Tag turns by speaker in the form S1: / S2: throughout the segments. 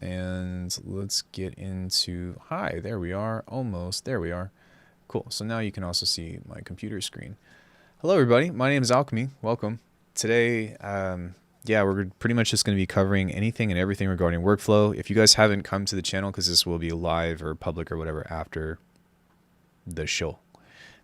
S1: and let's get into, hi, there we are, almost, there we are. Cool, so now you can also see my computer screen. Hello everybody, my name is Alckemy, welcome. Today, yeah, we're pretty much just going to be covering anything and everything regarding workflow. If you guys haven't come to the channel, because this will be live or public or whatever after the show,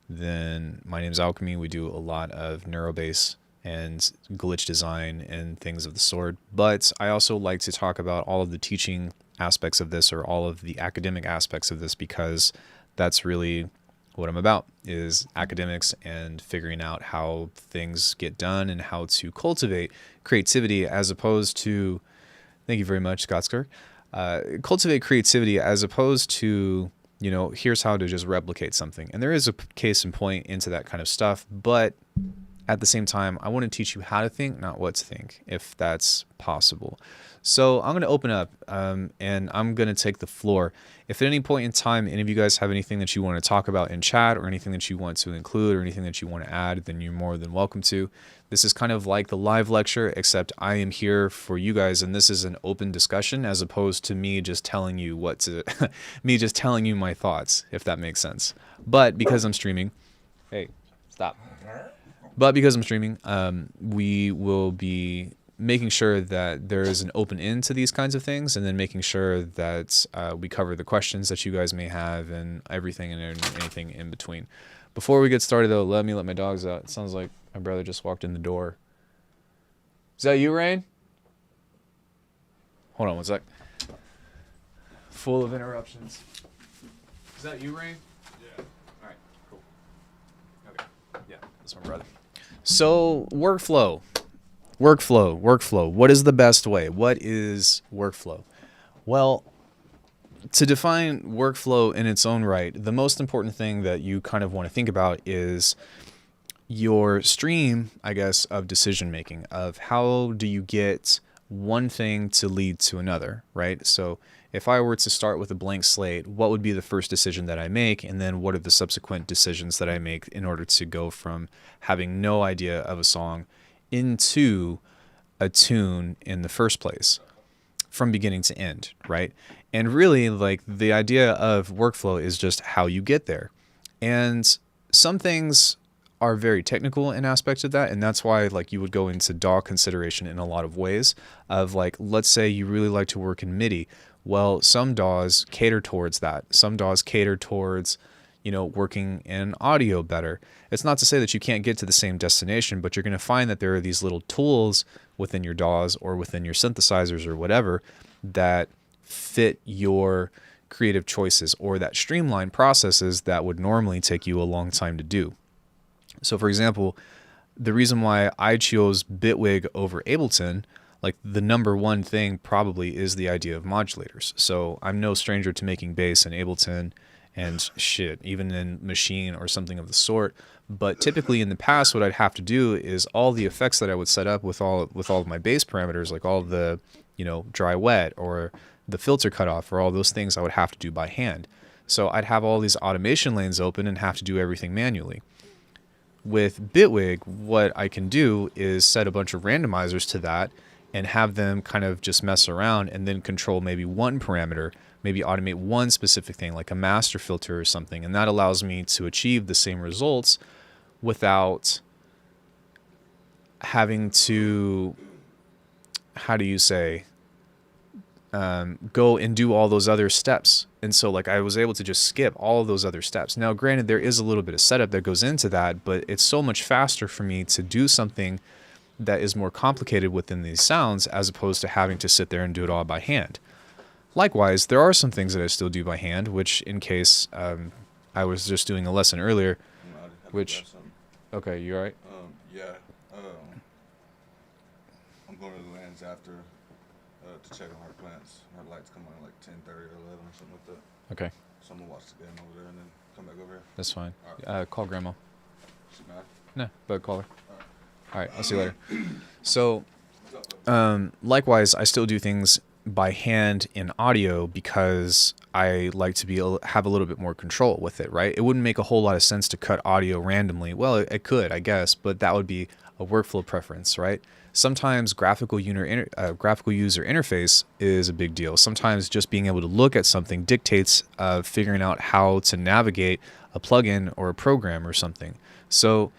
S1: then my name is Alckemy. We do a lot of neurobase and glitch design and things of the sort, but I also like to talk about all of the teaching aspects of this, or all of the academic aspects of this, because that's really what I'm about, is academics and figuring out how things get done and how to cultivate creativity, as opposed to, thank you very much, Scottsker, cultivate creativity as opposed to, you know, here's how to just replicate something. And there is a case in point into that kind of stuff, but at the same time, I want to teach you how to think, not what to think, if that's possible. So I'm going to open up and I'm going to take the floor. If at any point in time any of you guys have anything that you want to talk about in chat, or anything that you want to include, or anything that you want to add, then you're more than welcome to. This is kind of like the live lecture, except I am here for you guys, and this is an open discussion as opposed to me just telling you what to, me just telling you my thoughts, if that makes sense. But because I'm streaming, hey, stop. But because I'm streaming, we will be making sure that there is an open end to these kinds of things, and then making sure that we cover the questions that you guys may have and everything and anything in between. Before we get started, though, let me let my dogs out. It sounds like my brother just walked in the door. Is that you, Rain? Hold on one sec. Full of interruptions. Is that you, Rain? Yeah. All right, cool. Okay. Yeah, that's my brother. So, workflow. What is the best way? What is workflow? Well, to define workflow in its own right, the most important thing that you kind of want to think about is your stream, I guess, of decision making, of how do you get one thing to lead to another, right? So if I were to start with a blank slate, what would be the first decision that I make? And then what are the subsequent decisions that I make in order to go from having no idea of a song into a tune in the first place, from beginning to end, right? And really, like, the idea of workflow is just how you get there. And some things are very technical in aspects of that, and that's why, like, you would go into DAW consideration in a lot of ways. Of, like, let's say you really like to work in MIDI. Well, some DAWs cater towards that. Some DAWs cater towards, you know, working in audio better. It's not to say that you can't get to the same destination, but you're going to find that there are these little tools within your DAWs or within your synthesizers or whatever that fit your creative choices, or that streamline processes that would normally take you a long time to do. So for example, the reason why I chose Bitwig over Ableton, like, the number one thing probably is the idea of modulators. So I'm no stranger to making bass in Ableton and shit, even in Machine or something of the sort. But typically in the past, what I'd have to do is all the effects that I would set up with all of my bass parameters, like all the, you know, dry wet or the filter cutoff or all those things, I would have to do by hand. So I'd have all these automation lanes open and have to do everything manually. With Bitwig, what I can do is set a bunch of randomizers to that and have them kind of just mess around, and then control maybe one parameter, maybe automate one specific thing like a master filter or something. And that allows me to achieve the same results without having to, how do you say, go and do all those other steps. And so, like, I was able to just skip all of those other steps. Now, granted, there is a little bit of setup that goes into that, but it's so much faster for me to do something that is more complicated within these sounds, as opposed to having to sit there and do it all by hand. Likewise, there are some things that I still do by hand, which, in case I was just doing a lesson earlier, which, okay, you all right?
S2: Yeah. I'm going to the lands after to check on her plants. Her lights come on like 10:30 or 11 or something like that.
S1: Okay.
S2: So I'm gonna watch the game over there and then come back over here.
S1: That's fine.
S2: All right.
S1: Call Grandma.
S2: She mad?
S1: No, but call her.
S2: All right.
S1: All right, I'll see you later. So, likewise, I still do things by hand in audio because I like to have a little bit more control with it, right? It wouldn't make a whole lot of sense to cut audio randomly. Well, it could, I guess, but that would be a workflow preference, right? Sometimes graphical user interface is a big deal. Sometimes just being able to look at something dictates figuring out how to navigate a plugin or a program or something. So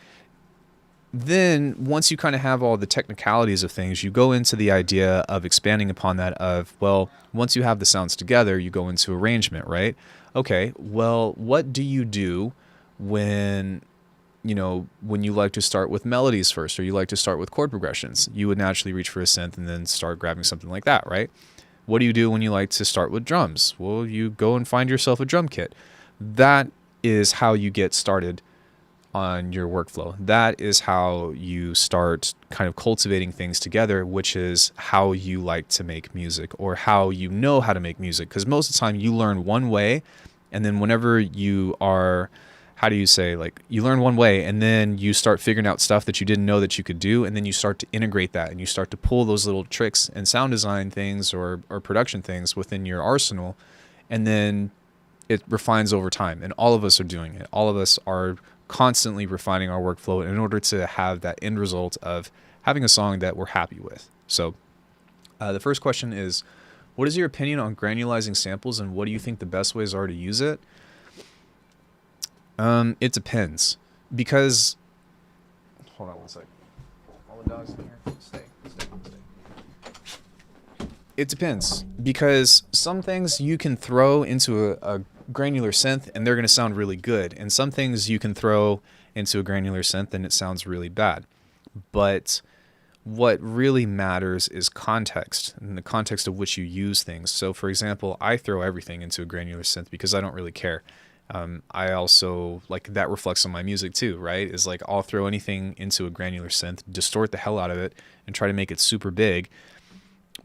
S1: then once you kind of have all the technicalities of things, you go into the idea of expanding upon that of, well, once you have the sounds together, you go into arrangement, right? Okay, well, what do you do when when you like to start with melodies first, or you like to start with chord progressions? You would naturally reach for a synth and then start grabbing something like that, right? What do you do when you like to start with drums? Well, you go and find yourself a drum kit. That is how you get started on your workflow. That is how you start kind of cultivating things together, which is how you like to make music, or how you know how to make music. Because most of the time you learn one way, and then whenever you are, how do you say, like, you learn one way and then you start figuring out stuff that you didn't know that you could do, and then you start to integrate that and you start to pull those little tricks and sound design things or production things within your arsenal, and then it refines over time. And all of us are doing it. All of us are constantly refining our workflow in order to have that end result of having a song that we're happy with. So the first question is, what is your opinion on granulizing samples, and what do you think the best ways are to use it? It depends, because hold on one sec. All the dogs in here. Stay. It depends, because some things you can throw into a granular synth and they're going to sound really good, and some things you can throw into a granular synth and it sounds really bad. But what really matters is context, and the context of which you use things. So for example, I throw everything into a granular synth because I don't really care. I also, like, that reflects on my music too, right? Is like, I'll throw anything into a granular synth, distort the hell out of it, and try to make it super big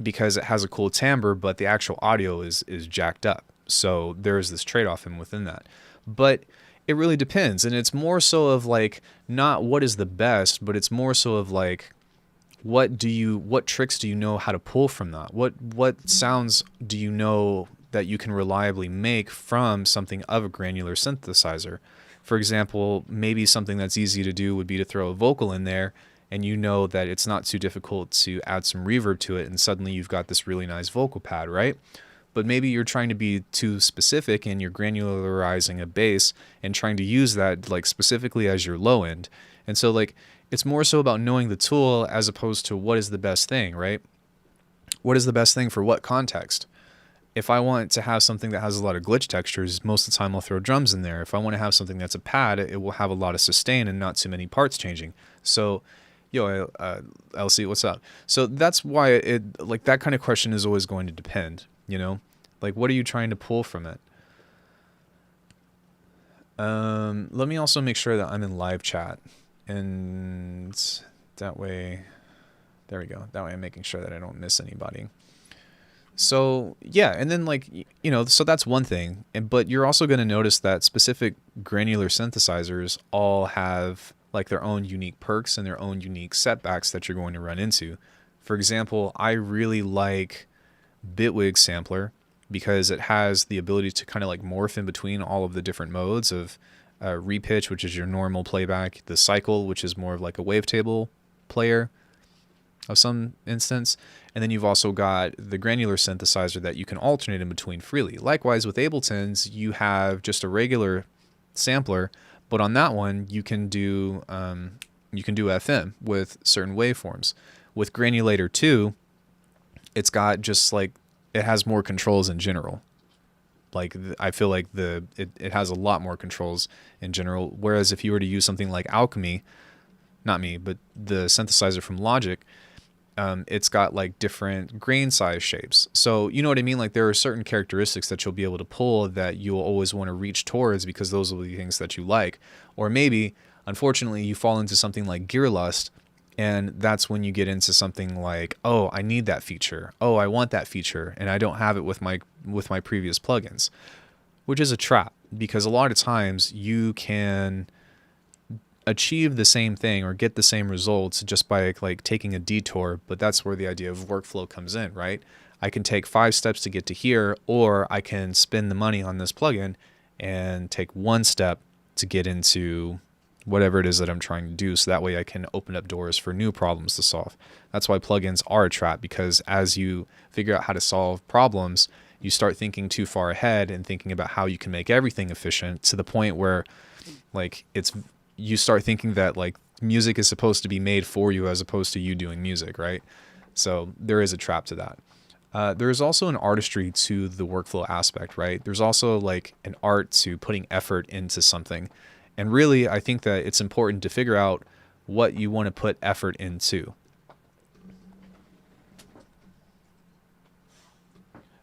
S1: because it has a cool timbre, but the actual audio is jacked up. So there's this trade-off within that. But it really depends, and it's more so of like, not what is the best, but it's more so of like, what tricks do you know how to pull from that? What sounds do you know that you can reliably make from something of a granular synthesizer? For example, maybe something that's easy to do would be to throw a vocal in there, and you know that it's not too difficult to add some reverb to it, and suddenly you've got this really nice vocal pad, right? But maybe you're trying to be too specific and you're granularizing a bass and trying to use that like specifically as your low end. And so like, it's more so about knowing the tool as opposed to what is the best thing, right? What is the best thing for what context? If I want to have something that has a lot of glitch textures, most of the time I'll throw drums in there. If I want to have something that's a pad, it will have a lot of sustain and not too many parts changing. So, LC, what's up? So that's why it, like, that kind of question is always going to depend, you know? Like, what are you trying to pull from it? Let me also make sure that I'm in live chat, and that way, there we go. That way I'm making sure that I don't miss anybody. So yeah, and then like, you know, so that's one thing, but you're also going to notice that specific granular synthesizers all have like their own unique perks and their own unique setbacks that you're going to run into. For example, I really like Bitwig sampler because it has the ability to kind of like morph in between all of the different modes of repitch, which is your normal playback, the cycle, which is more of like a wavetable player of some instance, and then you've also got the granular synthesizer that you can alternate in between freely. Likewise with Abletons, you have just a regular sampler, but on that one you can do FM with certain waveforms. With Granulator 2, it's got just like, it has more controls in general. Like, I feel like it has a lot more controls in general, whereas if you were to use something like Alckemy, not me, but the synthesizer from Logic, it's got like different grain size shapes. So you know what I mean? Like, there are certain characteristics that you'll be able to pull that you'll always want to reach towards because those will be things that you like. Or maybe, unfortunately, you fall into something like gear lust, and that's when you get into something like, oh, I need that feature. Oh, I want that feature, and I don't have it with my previous plugins, which is a trap, because a lot of times you can achieve the same thing or get the same results just by like taking a detour. But that's where the idea of workflow comes in, right? I can take 5 steps to get to here, or I can spend the money on this plugin and take 1 step to get into whatever it is that I'm trying to do, so that way I can open up doors for new problems to solve. That's why plugins are a trap, because as you figure out how to solve problems, you start thinking too far ahead and thinking about how you can make everything efficient, to the point where like you start thinking that like music is supposed to be made for you as opposed to you doing music, right? So there is a trap to that. There is also an artistry to the workflow aspect, right? There's also like an art to putting effort into something. And really, I think that it's important to figure out what you want to put effort into.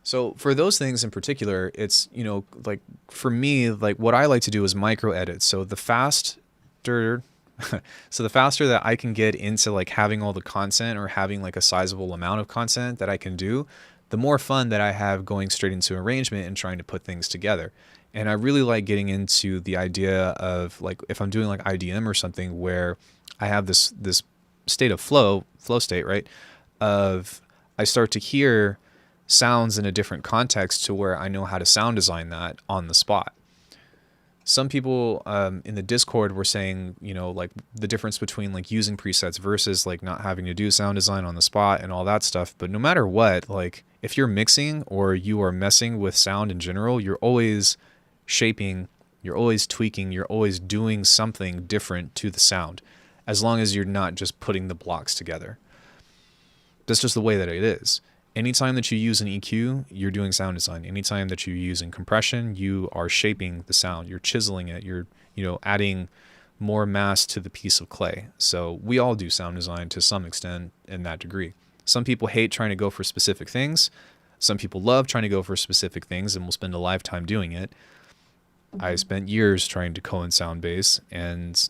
S1: So for those things in particular, it's, you know, like for me, like what I like to do is micro edit. So the faster that I can get into like having all the content, or having like a sizable amount of content that I can do, the more fun that I have going straight into arrangement and trying to put things together. And I really like getting into the idea of like, if I'm doing like IDM or something, where I have this state of flow state, right? Of I start to hear sounds in a different context, to where I know how to sound design that on the spot. Some people in the Discord were saying, you know, like the difference between like using presets versus like not having to do sound design on the spot and all that stuff. But no matter what, like if you're mixing or you are messing with sound in general, you're always shaping, you're always tweaking, you're always doing something different to the sound, as long as you're not just putting the blocks together. That's just the way that it is. Anytime that you use an EQ, you're doing sound design. Anytime that you use in compression, you are shaping the sound. You're chiseling it. You're, you know, adding more mass to the piece of clay. So we all do sound design to some extent in that degree. Some people hate trying to go for specific things. Some people love trying to go for specific things and will spend a lifetime doing it. I spent years trying to cone sound bass, and,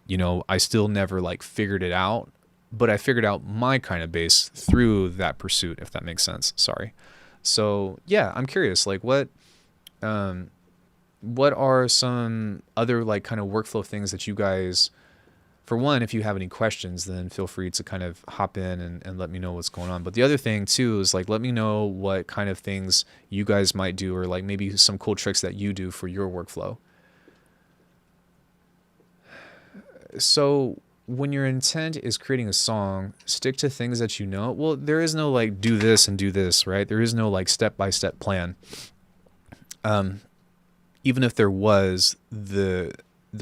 S1: you know, I still never like figured it out. But I figured out my kind of bass through that pursuit, if that makes sense. Sorry. So yeah, I'm curious, like what are some other like kind of workflow things that you guys, for one, if you have any questions, then feel free to kind of hop in and let me know what's going on. But the other thing too is like, let me know what kind of things you guys might do, or like maybe some cool tricks that you do for your workflow. So when your intent is creating a song, stick to things that you know. Well, there is no like do this and do this, right? There is no like step-by-step plan. Even if there was, the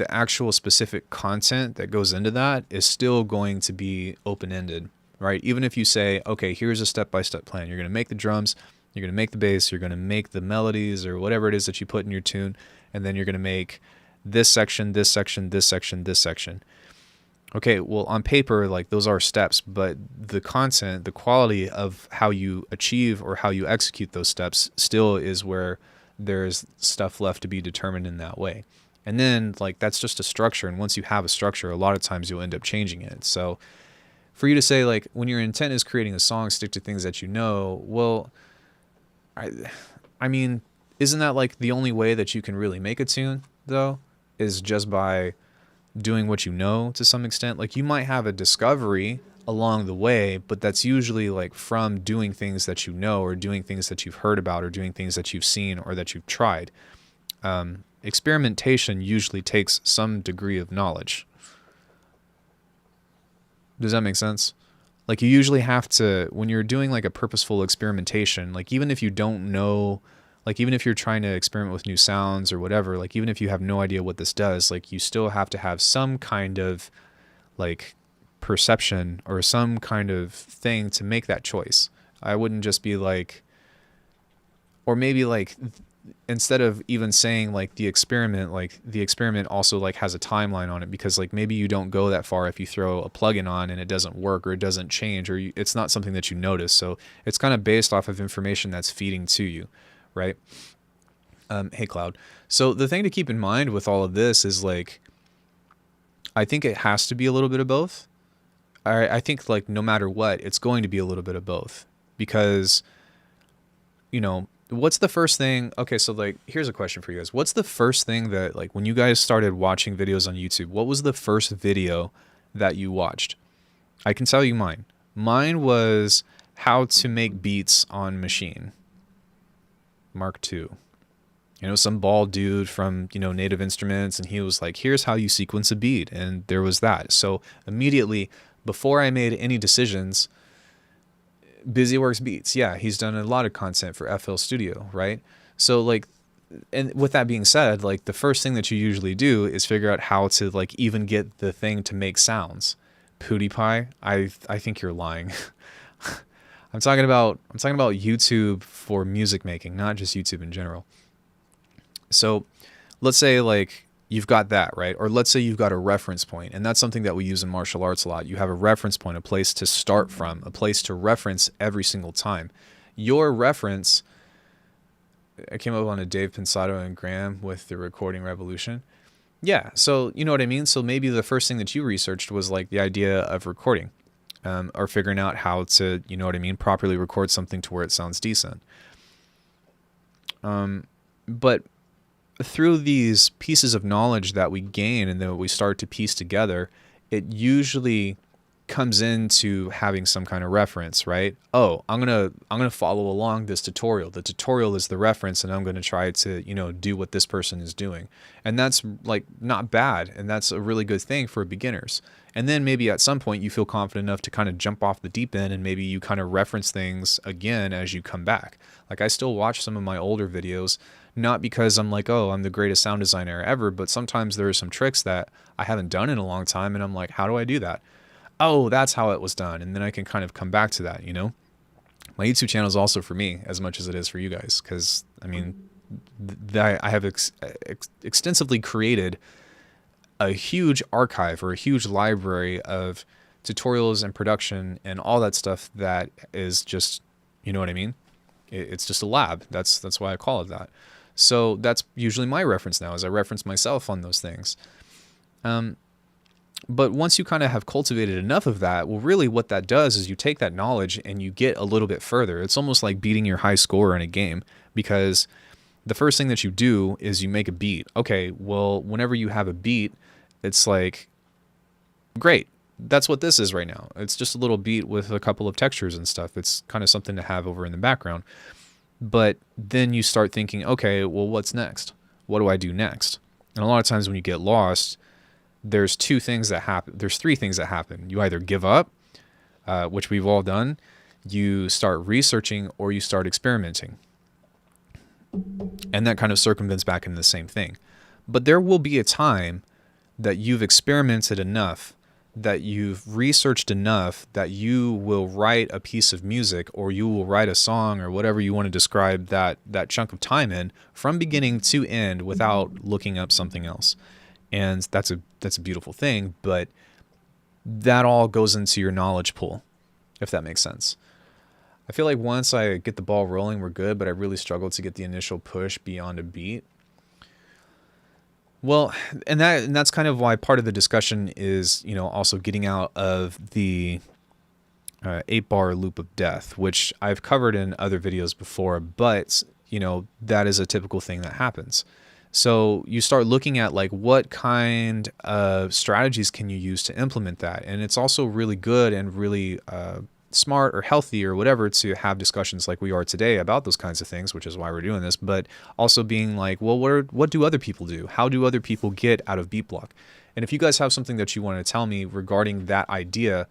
S1: actual specific content that goes into that is still going to be open-ended, right? Even if you say, okay, here's a step-by-step plan. You're going to make the drums, you're going to make the bass, you're going to make the melodies or whatever it is that you put in your tune, and then you're going to make this section, this section, this section, this section. Okay, well, on paper, like those are steps, but the content, the quality of how you achieve or how you execute those steps still is where there's stuff left to be determined in that way. And then like that's just a structure, and once you have a structure, a lot of times you'll end up changing it. So for you to say like when your intent is creating a song, stick to things that you know, well, I mean, isn't that like the only way that you can really make a tune though, is just by doing what you know to some extent? Like you might have a discovery along the way, but that's usually like from doing things that you know, or doing things that you've heard about, or doing things that you've seen or that you've tried. Experimentation usually takes some degree of knowledge. Does that make sense? Like you usually have to, when you're doing like a purposeful experimentation, like even if you don't know, like even if you're trying to experiment with new sounds or whatever, like even if you have no idea what this does, like you still have to have some kind of like perception or some kind of thing to make that choice. I wouldn't just be like, or maybe like instead of even saying like the experiment also like has a timeline on it, because like maybe you don't go that far if you throw a plugin on and it doesn't work or it doesn't change, or it's not something that you notice. So it's kind of based off of information that's feeding to you, right? Hey Cloud. So the thing to keep in mind with all of this is like, I think it has to be a little bit of both. I think like no matter what, it's going to be a little bit of both, because, you know, what's the first thing? Okay, so like, here's a question for you guys. What's the first thing that like when you guys started watching videos on YouTube, what was the first video that you watched? I can tell you mine. Mine was how to make beats on Machine Mark II. some bald dude from, Native Instruments, and he was like, here's how you sequence a beat. And there was that. So immediately, before I made any decisions, BusyWorks Beats, yeah, he's done a lot of content for FL Studio, right? So like, and with that being said, like the first thing that you usually do is figure out how to like even get the thing to make sounds. PewDiePie, I think you're lying. I'm talking about YouTube for music making, not just YouTube in general. So let's say like you've got that, right? Or let's say you've got a reference point, and that's something that we use in martial arts a lot. You have a reference point, a place to start from, a place to reference every single time. Your reference, I came up on a Dave Pensato and Graham with the Recording Revolution. Yeah, so you know what I mean? So maybe the first thing that you researched was like the idea of recording, or figuring out how to, you know what I mean, properly record something to where it sounds decent. But through these pieces of knowledge that we gain and that we start to piece together, it usually comes into having some kind of reference, right? Oh, I'm gonna follow along this tutorial. The tutorial is the reference, and I'm gonna try to, do what this person is doing. And that's like not bad, and that's a really good thing for beginners. And then maybe at some point you feel confident enough to kind of jump off the deep end, and maybe you kind of reference things again as you come back. Like I still watch some of my older videos, not because I'm like, oh, I'm the greatest sound designer ever, but sometimes there are some tricks that I haven't done in a long time, and I'm like, how do I do that? Oh, that's how it was done. And then I can kind of come back to that, My YouTube channel is also for me as much as it is for you guys, because, I mean, I have extensively created a huge archive or a huge library of tutorials and production and all that stuff that is just, you know what I mean? It's just a lab. That's why I call it that. So that's usually my reference now, is I reference myself on those things. But once you kind of have cultivated enough of that, well, really what that does is you take that knowledge and you get a little bit further. It's almost like beating your high score in a game, because the first thing that you do is you make a beat. Okay, well, whenever you have a beat, it's like, great. That's what this is right now. It's just a little beat with a couple of textures and stuff. It's kind of something to have over in the background. But then you start thinking, okay, well, what's next? What do I do next? And a lot of times when you get lost, there's two things that happen. There's three things that happen. You either give up, which we've all done. You start researching, or you start experimenting. And that kind of circumvents back into the same thing. But there will be a time that you've experimented enough, that you've researched enough, that you will write a piece of music, or you will write a song, or whatever you want to describe that chunk of time in, from beginning to end without looking up something else. And that's a beautiful thing, but that all goes into your knowledge pool, if that makes sense. I feel like once I get the ball rolling, we're good, but I really struggle to get the initial push beyond a beat. Well, and that's kind of why part of the discussion is, also getting out of the 8-bar loop of death, which I've covered in other videos before, but, that is a typical thing that happens. So you start looking at like what kind of strategies can you use to implement that. And it's also really good and really smart or healthy or whatever to have discussions like we are today about those kinds of things, which is why we're doing this. But also being like, well, what do other people do? How do other people get out of beat block? And if you guys have something that you want to tell me regarding that idea,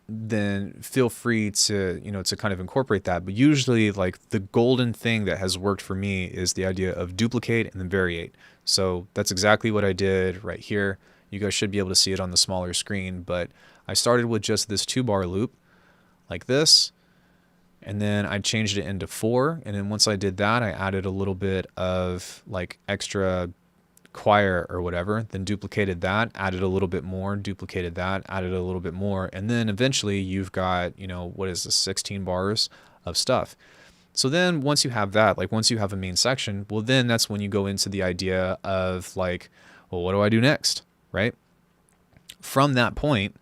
S1: then feel free to, to kind of incorporate that. But usually like the golden thing that has worked for me is the idea of duplicate and then variate. So that's exactly what I did right here. You guys should be able to see it on the smaller screen, but I started with just this 2-bar loop like this, and then I changed it into 4. And then once I did that, I added a little bit of like extra choir or whatever, then duplicated that, added a little bit more, duplicated that, added a little bit more, and then eventually you've got, what is this, 16 bars of stuff. So then once you have that, like once you have a main section, well then that's when you go into the idea of like, well, what do I do next, right? From that point,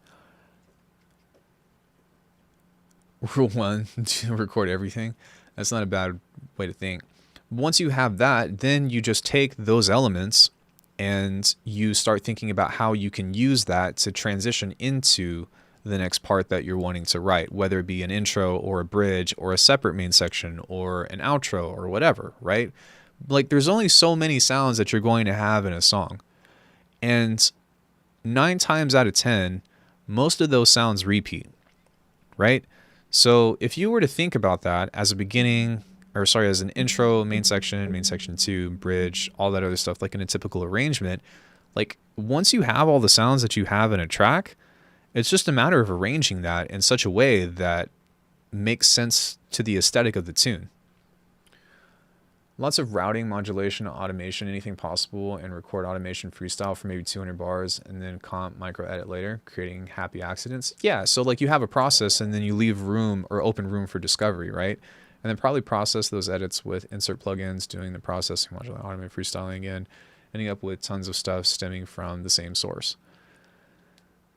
S1: rule 1, to record everything. That's not a bad way to think. Once you have that, then you just take those elements and you start thinking about how you can use that to transition into the next part that you're wanting to write, whether it be an intro or a bridge or a separate main section or an outro or whatever, right? Like there's only so many sounds that you're going to have in a song. And 9 times out of 10, most of those sounds repeat, right? So if you were to think about that as a beginning, or sorry, as an intro, main section 2, bridge, all that other stuff, like in a typical arrangement, like once you have all the sounds that you have in a track, it's just a matter of arranging that in such a way that makes sense to the aesthetic of the tune. Lots of routing, modulation, automation, anything possible, and record automation freestyle for maybe 200 bars, and then comp micro edit later, creating happy accidents. Yeah, so like you have a process, and then you leave room or open room for discovery, right? And then probably process those edits with insert plugins, doing the processing, modulating, automate, freestyling again, ending up with tons of stuff stemming from the same source.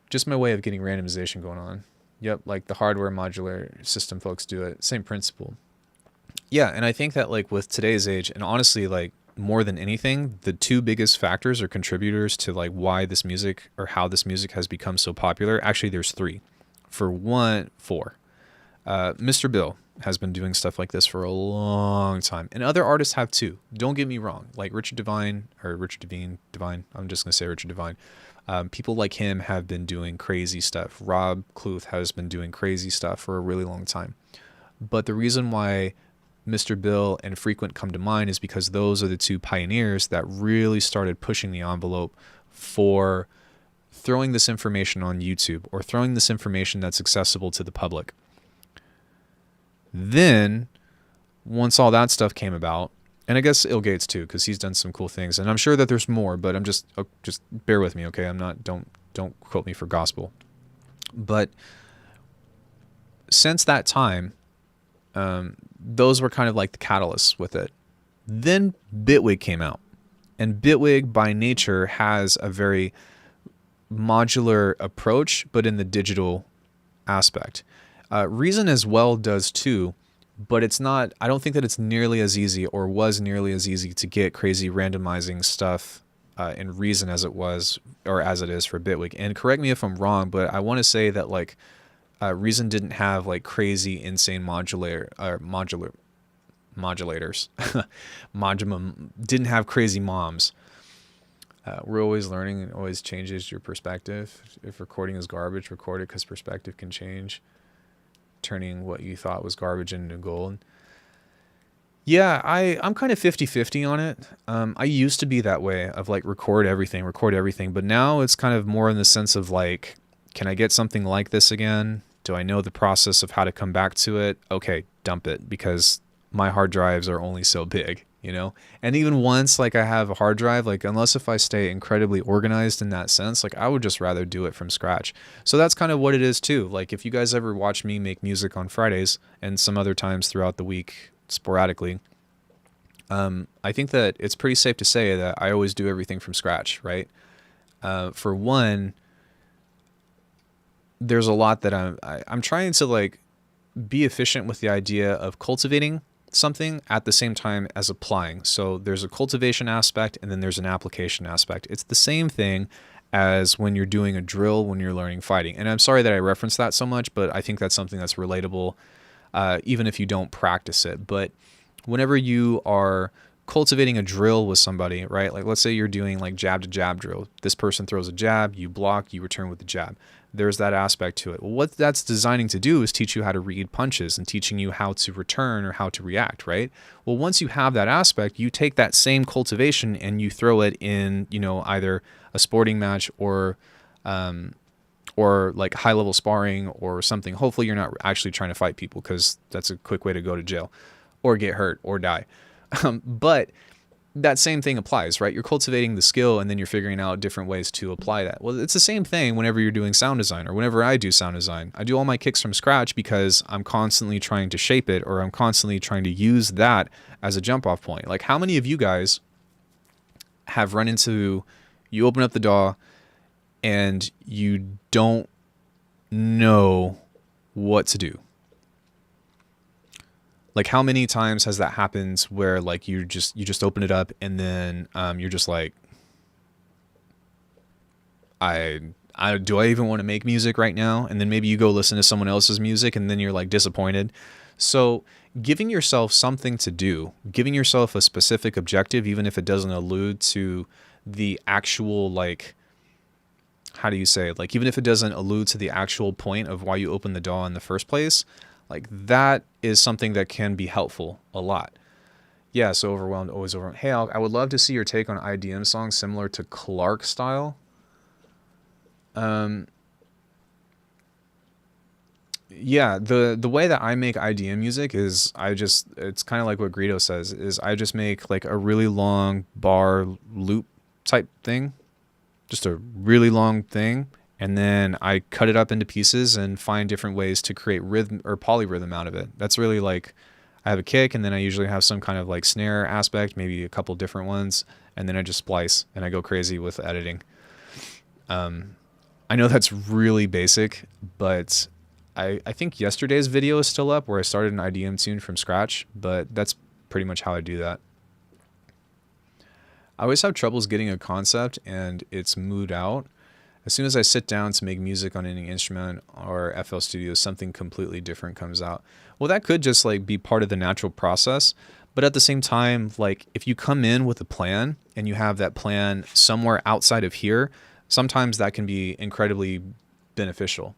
S1: Just my way of getting randomization going on. Yep, like the hardware modular system folks do it. Same principle. Yeah, and I think that like with today's age, and honestly, like more than anything, the 2 biggest factors or contributors to like why this music or how this music has become so popular, actually there's 3. For 4. Mr. Bill has been doing stuff like this for a long time, and other artists have too. Don't get me wrong, like Richard Devine, I'm just going to say Richard Devine. People like him have been doing crazy stuff. Rob Kluth has been doing crazy stuff for a really long time. But the reason why Mr. Bill and Frequent come to mind is because those are the 2 pioneers that really started pushing the envelope for throwing this information on YouTube or throwing this information that's accessible to the public. Then, once all that stuff came about, and I guess Ill Gates too, because he's done some cool things, and I'm sure that there's more, but I'm just bear with me, okay? I'm not, don't quote me for gospel. But since that time, those were kind of like the catalysts with it. Then Bitwig came out, and Bitwig by nature has a very modular approach, but in the digital aspect. Reason as well does too, but it's not, I don't think that it's nearly as easy or was nearly as easy to get crazy randomizing stuff in Reason as it was or as it is for Bitwig. And correct me if I'm wrong, but I want to say that like Reason didn't have like crazy insane modulators. Didn't have crazy moms. We're always learning, and always changes your perspective. If recording is garbage, record it because perspective can change, turning what you thought was garbage into gold. Yeah, I'm kind of 50-50 on it. I used to be that way of like record everything, but now it's kind of more in the sense of like, can I get something like this again? Do I know the process of how to come back to it? Okay, dump it, because my hard drives are only so big, you know? And even once like I have a hard drive, like unless if I stay incredibly organized in that sense, like I would just rather do it from scratch. So that's kind of what it is too. Like if you guys ever watch me make music on Fridays and some other times throughout the week sporadically, I think that it's pretty safe to say that I always do everything from scratch, right? For one, there's a lot that I'm trying to like be efficient with the idea of cultivating something at the same time as applying. So there's a cultivation aspect and then there's an application aspect. It's the same thing as when you're doing a drill, when you're learning fighting. And I'm sorry that I reference that so much, but I think that's something that's relatable, even if you don't practice it. But whenever you are cultivating a drill with somebody, right? Like let's say you're doing like jab to jab drill. This person throws a jab, you block, you return with the jab. There's that aspect to it. Well, what that's designing to do is teach you how to read punches and teaching you how to return or how to react, right? Well, once you have that aspect, you take that same cultivation and you throw it in, you know, either a sporting match or like high level sparring or something. Hopefully you're not actually trying to fight people, because that's a quick way to go to jail or get hurt or die. But that same thing applies, right? You're cultivating the skill and then you're figuring out different ways to apply that. Well, it's the same thing whenever you're doing sound design or whenever I do sound design. I do all my kicks from scratch because I'm constantly trying to shape it, or I'm constantly trying to use that as a jump off point. Like how many of you guys have run into, you open up the DAW and you don't know what to do? Like how many times has that happened where like you just open it up and then you're just like, I do I even want to make music right now? And then maybe you go listen to someone else's music and then you're like disappointed. So giving yourself something to do, giving yourself a specific objective, even if it doesn't allude to the actual, like, how do you say it? Like, even if it doesn't allude to the actual point of why you opened the DAW in the first place, like that is something that can be helpful a lot. Yeah, so overwhelmed, always overwhelmed. Hey, I would love to see your take on IDM songs similar to Clark style. Yeah, the way that I make IDM music is it's kind of like what Greedo says, is I just make like a really long bar loop type thing, just a really long thing, and then I cut it up into pieces and find different ways to create rhythm or polyrhythm out of it. That's really like, I have a kick, and then I usually have some kind of like snare aspect, maybe a couple different ones, and then I just splice and I go crazy with editing. I know that's really basic, but I think yesterday's video is still up where I started an IDM tune from scratch, but that's pretty much how I do that. I always have troubles getting a concept and its mood out. As soon as I sit down to make music on any instrument or FL Studio, something completely different comes out. Well, that could just like be part of the natural process, but at the same time, like if you come in with a plan and you have that plan somewhere outside of here, sometimes that can be incredibly beneficial.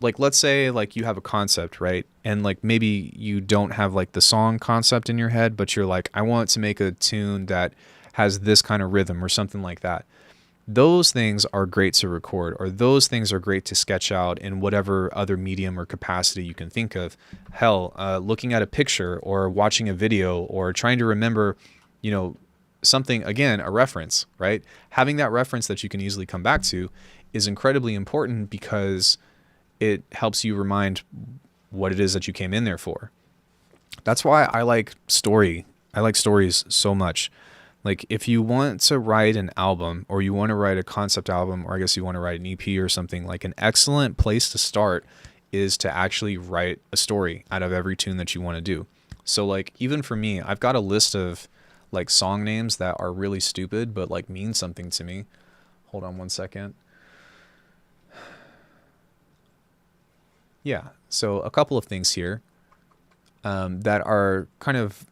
S1: Like let's say like you have a concept, right? And like maybe you don't have like the song concept in your head, but you're like, I want to make a tune that has this kind of rhythm or something like that. Those things are great to record, or those things are great to sketch out in whatever other medium or capacity you can think of. Hell, looking at a picture or watching a video or trying to remember, you know, something, again, a reference, right? Having that reference that you can easily come back to is incredibly important because it helps you remind what it is that you came in there for. That's why I like story. I like stories so much. Like if you want to write an album, or you want to write a concept album, or I guess you want to write an EP or something, like an excellent place to start is to actually write a story out of every tune that you want to do. So like even for me, I've got a list of like song names that are really stupid but like mean something to me. Hold on one second. Yeah, so a couple of things here that are kind of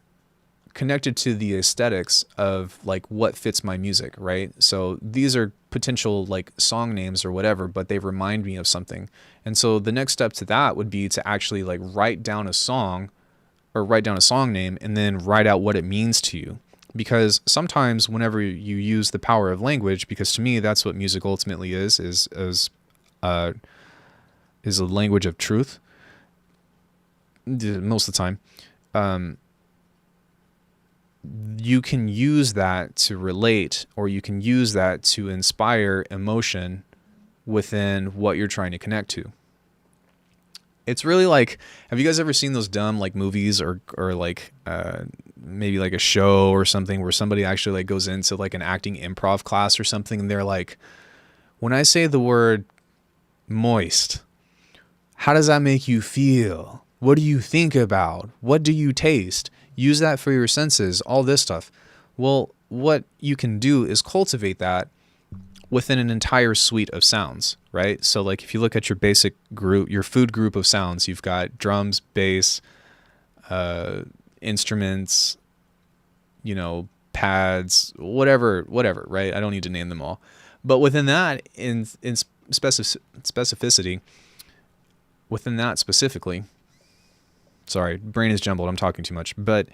S1: connected to the aesthetics of like what fits my music, right? So these are potential like song names or whatever, but they remind me of something. And so the next step to that would be to actually like write down a song, or write down a song name and then write out what it means to you. Because sometimes whenever you use the power of language, because to me that's what music ultimately is a language of truth most of the time. You can use that to relate, or you can use that to inspire emotion within what you're trying to connect to. It's really like, have you guys ever seen those dumb like movies or like maybe like a show or something where somebody actually like goes into like an acting improv class or something, and they're like, when I say the word moist, how does that make you feel? What do you think about? What do you taste? Use that for your senses, all this stuff. Well, what you can do is cultivate that within an entire suite of sounds, right? So like if you look at your basic group, your food group of sounds, you've got drums, bass, instruments, you know, pads, whatever, right? I don't need to name them all. But within that, in specificity, within that specifically, sorry, brain is jumbled, I'm talking too much. But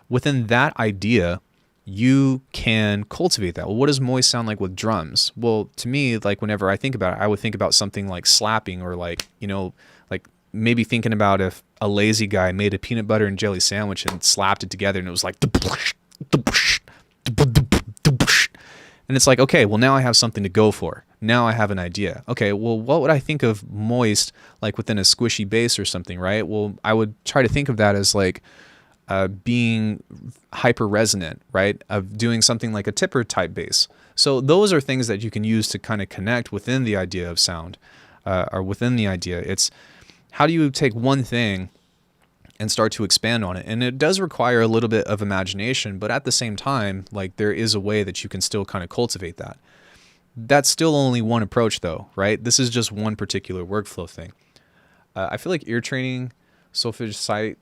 S1: within that idea, you can cultivate that. Well, what does moist sound like with drums? Well, to me, like whenever I think about it, I would think about something like slapping, or like, you know, like maybe thinking about if a lazy guy made a peanut butter and jelly sandwich and slapped it together and it was like, and it's like, okay, well now I have something to go for. Now I have an idea. Okay, well, what would I think of moist like within a squishy bass or something, right? Well, I would try to think of that as like being hyper resonant, right? Of doing something like a tipper type bass. So those are things that you can use to kind of connect within the idea of sound, or within the idea. It's how do you take one thing and start to expand on it? And it does require a little bit of imagination, but at the same time, like there is a way that you can still kind of cultivate that. That's still only one approach though, right? This is just one particular workflow thing. I feel like ear training, solfege sight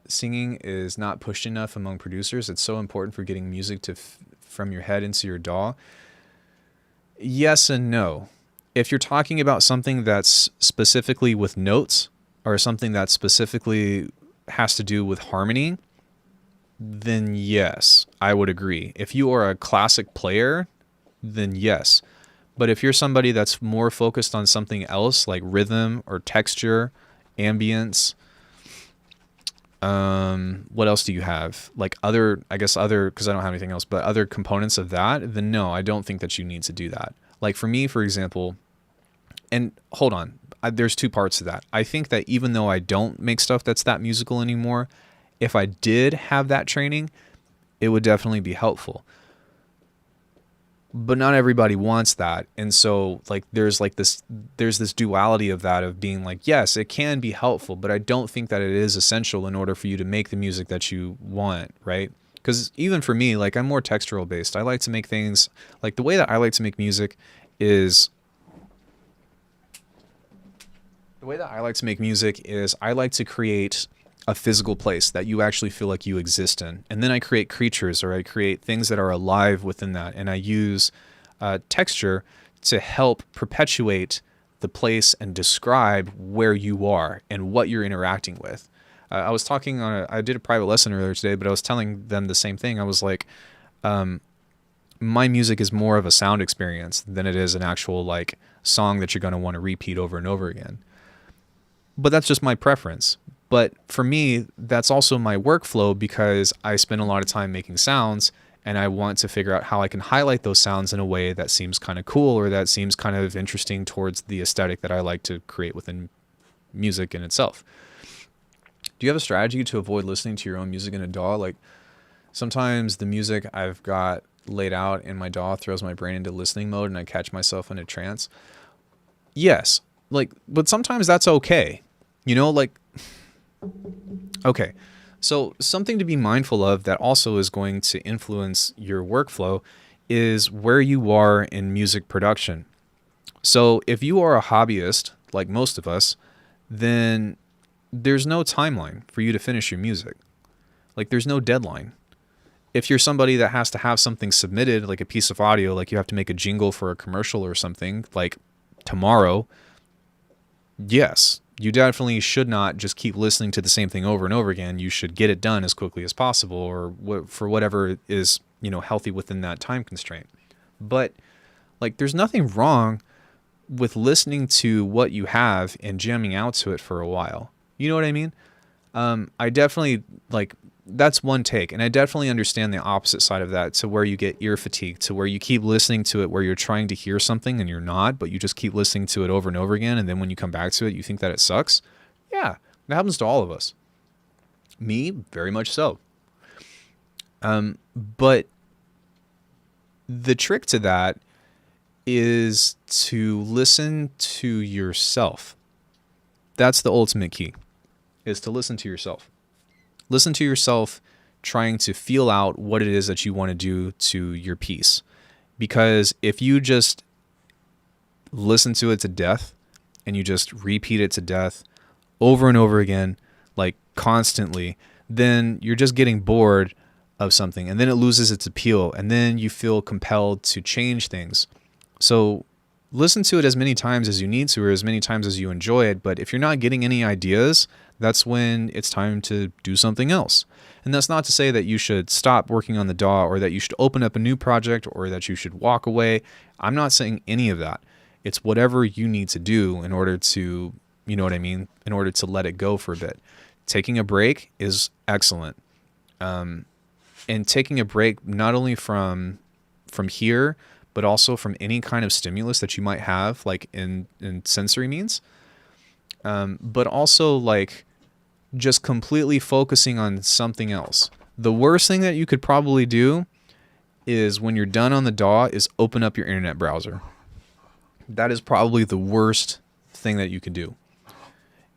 S1: singing is not pushed enough among producers. It's so important for getting music from your head into your DAW. Yes and no. If you're talking about something that's specifically with notes or something that specifically has to do with harmony, then yes, I would agree. If you are a classic player, then yes. But if you're somebody that's more focused on something else like rhythm or texture, ambience, what else do you have? Like other, because I don't have anything else, but other components of that, then no, I don't think that you need to do that. Like for me, for example, and hold on, there's two parts to that. I think that even though I don't make stuff that's that musical anymore, if I did have that training, it would definitely be helpful. But not everybody wants that. And so like there's this duality of that, of being like, yes, it can be helpful, but I don't think that it is essential in order for you to make the music that you want, right? Because even for me, like I'm more textural based. I like to make things, like the way that I like to make music is I like to create a physical place that you actually feel like you exist in. And then I create creatures, or I create things that are alive within that. And I use texture to help perpetuate the place and describe where you are and what you're interacting with. I was talking I did a private lesson earlier today, but I was telling them the same thing. I was like, my music is more of a sound experience than it is an actual like song that you're going to want to repeat over and over again. But that's just my preference. But for me, that's also my workflow, because I spend a lot of time making sounds and I want to figure out how I can highlight those sounds in a way that seems kind of cool, or that seems kind of interesting towards the aesthetic that I like to create within music in itself. Do you have a strategy to avoid listening to your own music in a DAW? Like sometimes the music I've got laid out in my DAW throws my brain into listening mode and I catch myself in a trance. Yes, but sometimes that's okay. Okay, so something to be mindful of that also is going to influence your workflow is where you are in music production. So if you are a hobbyist, like most of us, then there's no timeline for you to finish your music. Like there's no deadline. If you're somebody that has to have something submitted, like a piece of audio, like you have to make a jingle for a commercial or something, like tomorrow, yes, you definitely should not just keep listening to the same thing over and over again. You should get it done as quickly as possible, or for whatever is, healthy within that time constraint. But like, there's nothing wrong with listening to what you have and jamming out to it for a while. You know what I mean? I definitely that's one take. And I definitely understand the opposite side of that, to where you get ear fatigue, to where you keep listening to it, where you're trying to hear something and you're not, but you just keep listening to it over and over again. And then when you come back to it, you think that it sucks. Yeah, that happens to all of us. Me, very much so. But the trick to that is to listen to yourself. That's the ultimate key, is to listen to yourself. Listen to yourself trying to feel out what it is that you want to do to your piece. Because if you just listen to it to death and you just repeat it to death over and over again, like constantly, then you're just getting bored of something, and then it loses its appeal, and then you feel compelled to change things. So listen to it as many times as you need to, or as many times as you enjoy it. But if you're not getting any ideas, that's when it's time to do something else. And that's not to say that you should stop working on the DAW, or that you should open up a new project, or that you should walk away. I'm not saying any of that. It's whatever you need to do in order to, in order to let it go for a bit. Taking a break is excellent. And taking a break not only from here, but also from any kind of stimulus that you might have, like in sensory means. But also like just completely focusing on something else. The worst thing that you could probably do is, when you're done on the DAW, is open up your internet browser. That is probably the worst thing that you could do.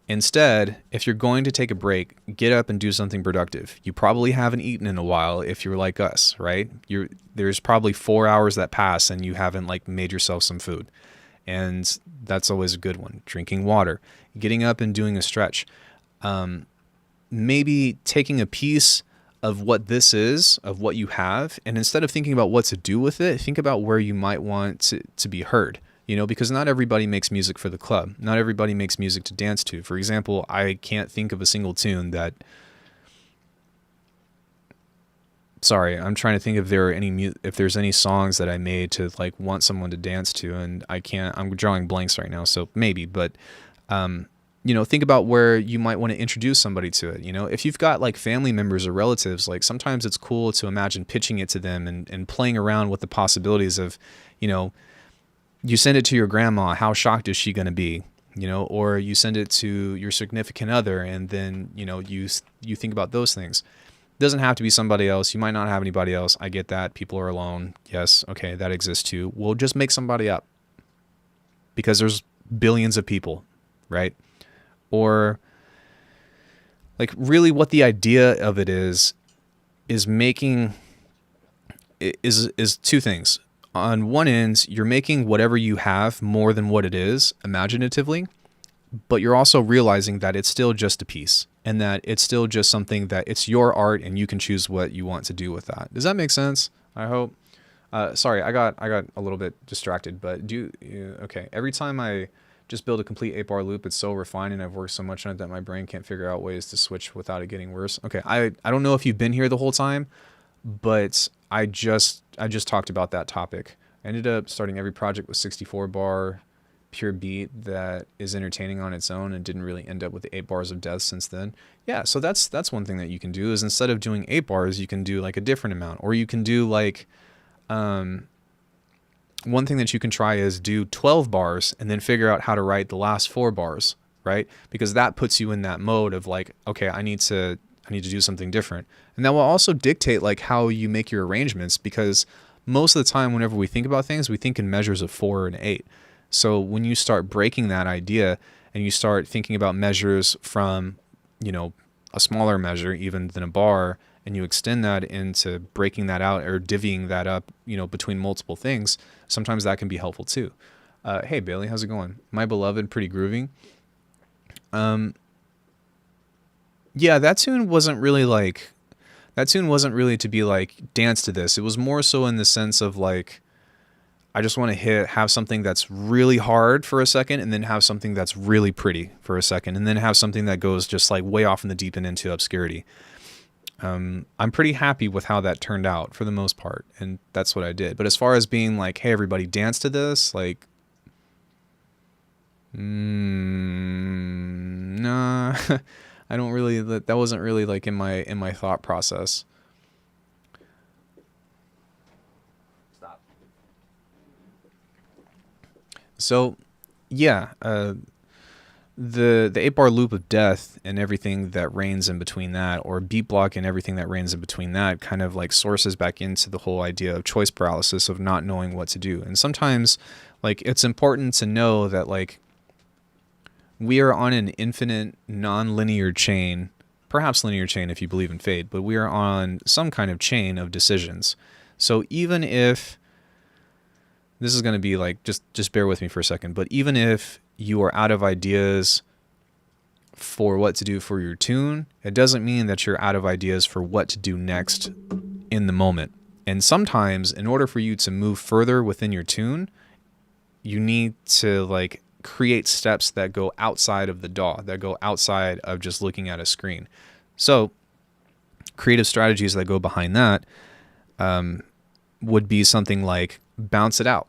S1: Instead, if you're going to take a break, get up and do something productive. You probably haven't eaten in a while if you're like us, right? There's probably 4 hours that pass and you haven't like made yourself some food. And that's always a good one. Drinking water, getting up and doing a stretch. Maybe taking a piece of what this is, of what you have, and instead of thinking about what to do with it, think about where you might want to be heard. Because not everybody makes music for the club. Not everybody makes music to dance to. For example, I can't think of a single tune that... Sorry, I'm trying to think if there's any songs that I made to like want someone to dance to, and I can't. I'm drawing blanks right now, so maybe. But think about where you might want to introduce somebody to it. If you've got like family members or relatives, like sometimes it's cool to imagine pitching it to them and playing around with the possibilities of, you send it to your grandma, how shocked is she going to be? Or you send it to your significant other, and then, you think about those things. It doesn't have to be somebody else. You might not have anybody else. I get that. People are alone. Yes. Okay. That exists too. We'll just make somebody up because there's billions of people, right? Or like really what the idea of it is making is two things. On one end, you're making whatever you have more than what it is imaginatively, but you're also realizing that it's still just a piece and that it's still just something that it's your art and you can choose what you want to do with that. Does that make sense? I hope. Sorry, I got a little bit distracted, but okay. Every time I just build a complete 8-bar loop, it's so refined and I've worked so much on it that my brain can't figure out ways to switch without it getting worse. Okay, I don't know if you've been here the whole time, but I just talked about that topic. I ended up starting every project with 64-bar pure beat that is entertaining on its own and didn't really end up with 8 bars of death since then. Yeah, so that's one thing that you can do is instead of doing 8 bars, you can do like a different amount. Or you can do like, one thing that you can try is do 12 bars and then figure out how to write the last 4 bars, right? Because that puts you in that mode of like, okay, I need to do something different. And that will also dictate like how you make your arrangements, because most of the time whenever we think about things, we think in measures of 4 and 8. So when you start breaking that idea and you start thinking about measures from, a smaller measure even than a bar, and you extend that into breaking that out or divvying that up, between multiple things, sometimes that can be helpful too. Hey Bailey, how's it going? My beloved, pretty groovy. Yeah, that tune wasn't really to be like dance to this. It was more so in the sense of like, I just want to have something that's really hard for a second and then have something that's really pretty for a second and then have something that goes just like way off in the deep end into obscurity. I'm pretty happy with how that turned out for the most part, and that's what I did. But as far as being like, hey, everybody dance to this, like, nah, I don't really, that wasn't really like in my thought process.
S2: Stop.
S1: So, yeah, the 8-bar loop of death and everything that reigns in between that, or beat block and everything that reigns in between that, kind of like sources back into the whole idea of choice paralysis, of not knowing what to do. And sometimes, like, it's important to know that, like, we are on an infinite non-linear chain, perhaps linear chain if you believe in fate, but we are on some kind of chain of decisions. So even if this is going to be like, just bear with me for a second, but even if you are out of ideas for what to do for your tune, it doesn't mean that you're out of ideas for what to do next in the moment. And sometimes in order for you to move further within your tune, you need to like create steps that go outside of the DAW, that go outside of just looking at a screen. So creative strategies that go behind that would be something like bounce it out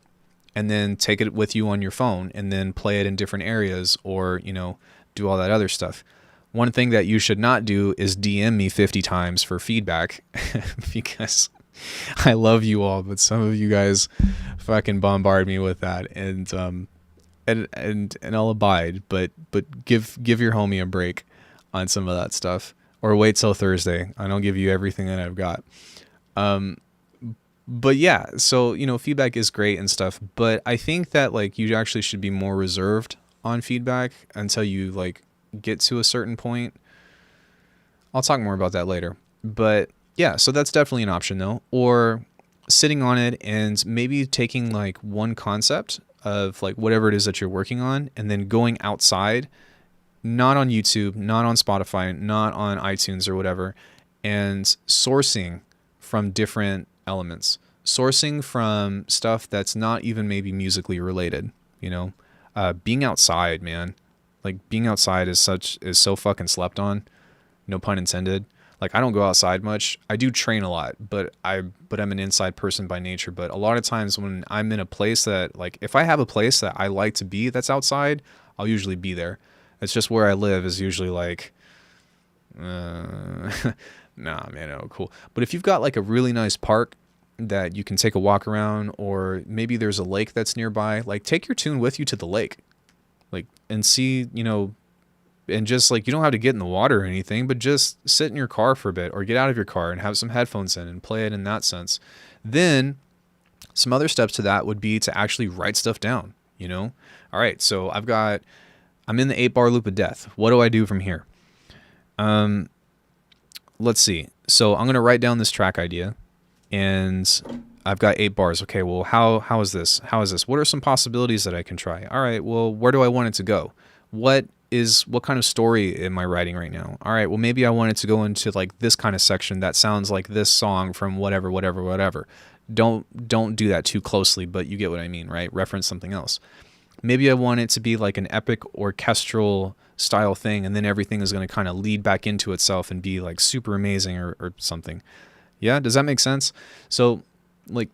S1: and then take it with you on your phone and then play it in different areas, or, do all that other stuff. One thing that you should not do is DM me 50 times for feedback because I love you all, but some of you guys fucking bombard me with that, and I'll abide, but give your homie a break on some of that stuff, or wait till Thursday. I don't give you everything that I've got. But yeah, so, feedback is great and stuff, but I think that like you actually should be more reserved on feedback until you like get to a certain point. I'll talk more about that later. But yeah, so that's definitely an option though. Or sitting on it and maybe taking like one concept of like whatever it is that you're working on and then going outside, not on YouTube, not on Spotify, not on iTunes or whatever, and sourcing from different elements, sourcing from stuff that's not even maybe musically related, you know, being outside, man, like being outside is so fucking slept on. No pun intended. Like I don't go outside much. I do train a lot, but I'm an inside person by nature. But a lot of times when I'm in a place that like, if I have a place that I like to be that's outside, I'll usually be there. It's just where I live is usually like, nah, man, oh, cool. But if you've got like a really nice park that you can take a walk around, or maybe there's a lake that's nearby, like take your tune with you to the lake, like, and see, you know, and just like, you don't have to get in the water or anything, but just sit in your car for a bit or get out of your car and have some headphones in and play it in that sense. Then some other steps to that would be to actually write stuff down, you know? All right, so I'm in the 8-bar loop of death. What do I do from here? Let's see. So I'm going to write down this track idea and I've got 8 bars. Okay, well, how is this? How is this? What are some possibilities that I can try? All right, well, where do I want it to go? What kind of story am I writing right now? All right, well, maybe I want it to go into like this kind of section that sounds like this song from whatever. Don't do that too closely, but you get what I mean, right? Reference something else. Maybe I want it to be like an epic orchestral style thing, and then everything is going to kind of lead back into itself and be like super amazing or something. Yeah, does that make sense? So like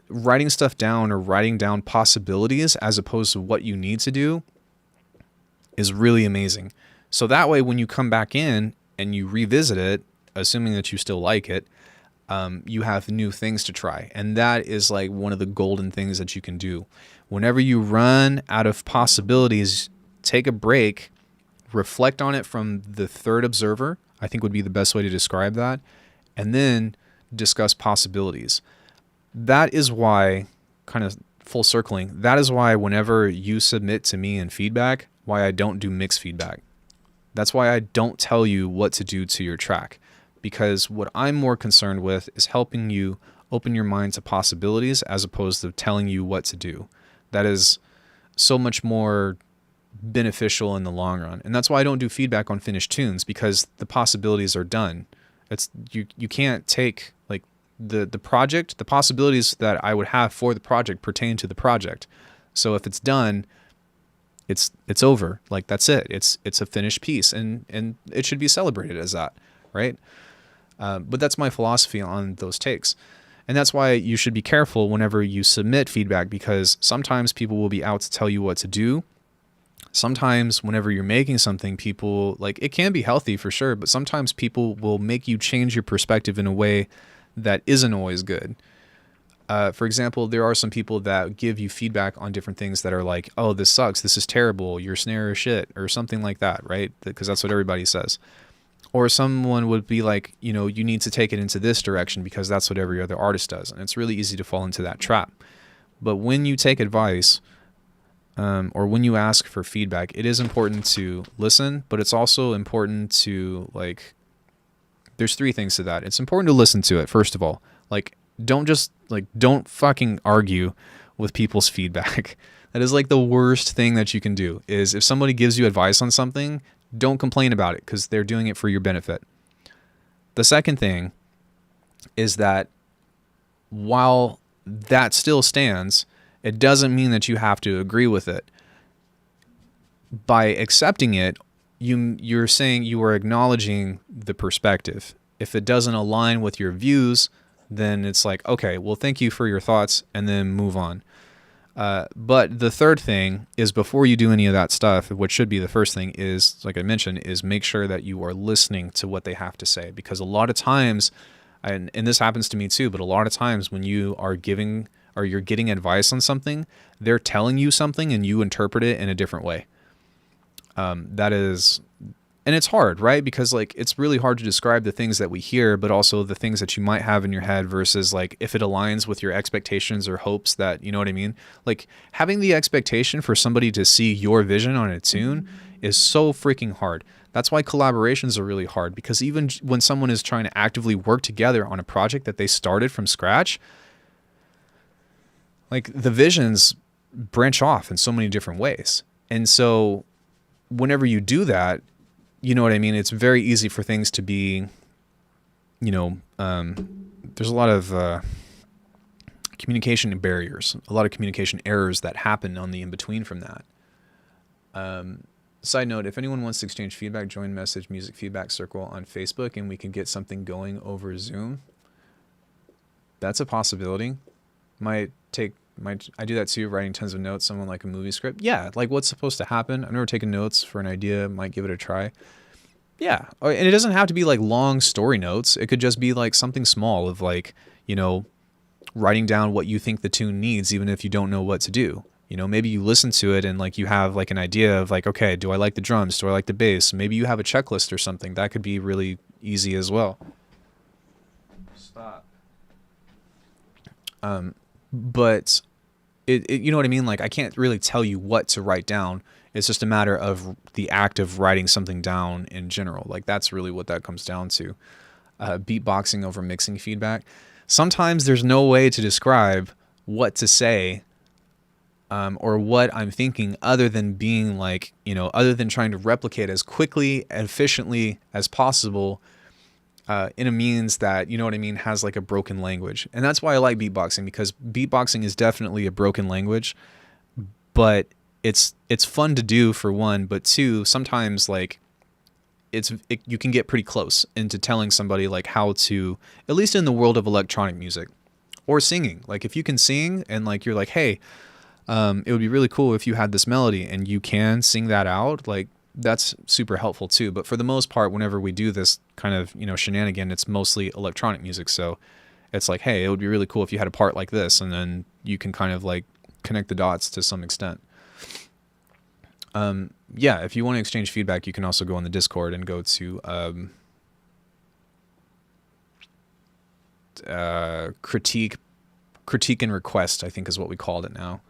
S1: writing stuff down or writing down possibilities as opposed to what you need to do is really amazing. So that way, when you come back in and you revisit it, assuming that you still like it, you have new things to try. And that is like one of the golden things that you can do. Whenever you run out of possibilities, take a break, reflect on it from the third observer, I think would be the best way to describe that, and then discuss possibilities. That is why, kind of full circling, that is why whenever you submit to me in feedback, why I don't do mixed feedback. That's why I don't tell you what to do to your track, because what I'm more concerned with is helping you open your mind to possibilities as opposed to telling you what to do. That is so much more beneficial in the long run. And that's why I don't do feedback on finished tunes, because the possibilities are done. It's you can't take like the project, the possibilities that I would have for the project pertain to the project. So if it's done, it's over. Like that's it. It's a finished piece, and it should be celebrated as that, right? But that's my philosophy on those takes. And that's why you should be careful whenever you submit feedback, because sometimes people will be out to tell you what to do. Sometimes whenever you're making something, people, like, it can be healthy for sure, but sometimes people will make you change your perspective in a way that isn't always good. For example, there are some people that give you feedback on different things that are like, oh, this sucks, this is terrible, your snare is shit, or something like that, right? Because that's what everybody says. Or someone would be like, you know, you need to take it into this direction because that's what every other artist does. And it's really easy to fall into that trap. But when you take advice, or when you ask for feedback, it is important to listen, but it's also important to, like, there's 3 things to that. It's important to listen to it, first of all. Like, don't fucking argue with people's feedback. That is like the worst thing that you can do, is if somebody gives you advice on something, don't complain about it because they're doing it for your benefit. The second thing is that while that still stands, it doesn't mean that you have to agree with it. By accepting it, you're saying you are acknowledging the perspective. If it doesn't align with your views, then it's like, okay, well, thank you for your thoughts, and then move on. But the third thing is, before you do any of that stuff, which should be the first thing, is, like I mentioned, is make sure that you are listening to what they have to say. Because a lot of times, and this happens to me too, but a lot of times when you are giving, or you're getting advice on something, they're telling you something and you interpret it in a different way. That is, and it's hard, right? Because, like, it's really hard to describe the things that we hear, but also the things that you might have in your head versus, like, if it aligns with your expectations or hopes that, you know what I mean? Like, having the expectation for somebody to see your vision on a tune is so freaking hard. That's why collaborations are really hard, because even when someone is trying to actively work together on a project that they started from scratch, like the visions branch off in so many different ways. And so whenever you do that, you know what I mean? It's very easy for things to be, there's a lot of communication barriers, a lot of communication errors that happen on the in-between from that. Side note, if anyone wants to exchange feedback, join Message Music Feedback Circle on Facebook and we can get something going over Zoom. That's a possibility. I do that too, writing tons of notes, someone like a movie script. Yeah, like what's supposed to happen? I've never taken notes for an idea, might give it a try. Yeah, and it doesn't have to be like long story notes. It could just be like something small of like, writing down what you think the tune needs, even if you don't know what to do. Maybe you listen to it and like you have like an idea of like, okay, do I like the drums? Do I like the bass? Maybe you have a checklist or something. That could be really easy as well. Stop. But it you know what I mean? Like I can't really tell you what to write down. It's just a matter of the act of writing something down in general. Like that's really what that comes down to. Beatboxing over mixing feedback. Sometimes there's no way to describe what to say or what I'm thinking other than being like, other than trying to replicate as quickly and efficiently as possible in a means that, has like a broken language. And that's why I like beatboxing, because beatboxing is definitely a broken language, but it's fun to do for one, but two, sometimes like you can get pretty close into telling somebody like how to, at least in the world of electronic music or singing. Like if you can sing and like you're like, hey, it would be really cool if you had this melody and you can sing that out, like that's super helpful too. But for the most part, whenever we do this kind of, shenanigan, it's mostly electronic music. So it's like, hey, it would be really cool if you had a part like this, and then you can kind of like connect the dots to some extent. Yeah, if you want to exchange feedback, you can also go on the Discord and go to critique and request, I think is what we called it now.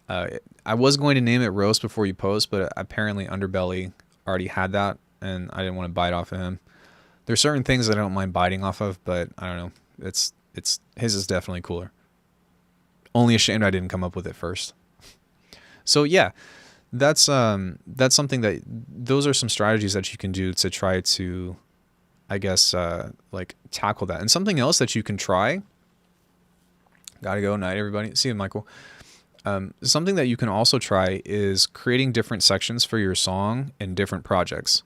S1: I was going to name it Roast Before You Post, but apparently Underbelly already had that, and I didn't want to bite off of him. There's certain things that I don't mind biting off of, but I don't know. It's his is definitely cooler. Only ashamed I didn't come up with it first. So yeah, that's something that, those are some strategies that you can do to try to, I guess, like tackle that. And something else that you can try. Gotta go. Night, everybody. See you, Michael. Something that you can also try is creating different sections for your song in different projects.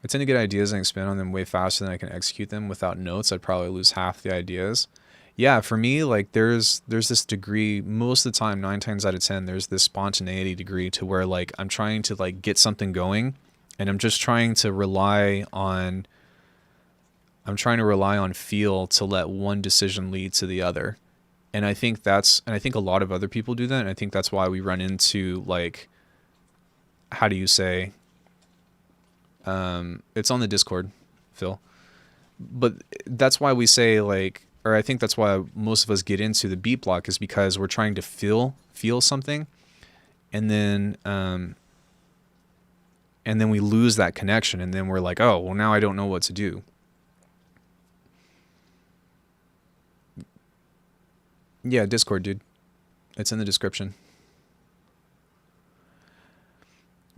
S1: I tend to get ideas and expand on them way faster than I can execute them. Without notes, I'd probably lose half the ideas. Yeah, for me, like there's this degree, most of the time, 9 times out of 10, there's this spontaneity degree to where like I'm trying to like get something going, and I'm just trying to rely on feel to let one decision lead to the other. And I think a lot of other people do that. And I think that's why we run into like, how do you say, it's on the Discord, Phil, but that's why we say like, or I think that's why most of us get into the beat block, is because we're trying to feel something. And then we lose that connection. And then we're like, oh, well, now I don't know what to do. Yeah, Discord, dude. It's in the description.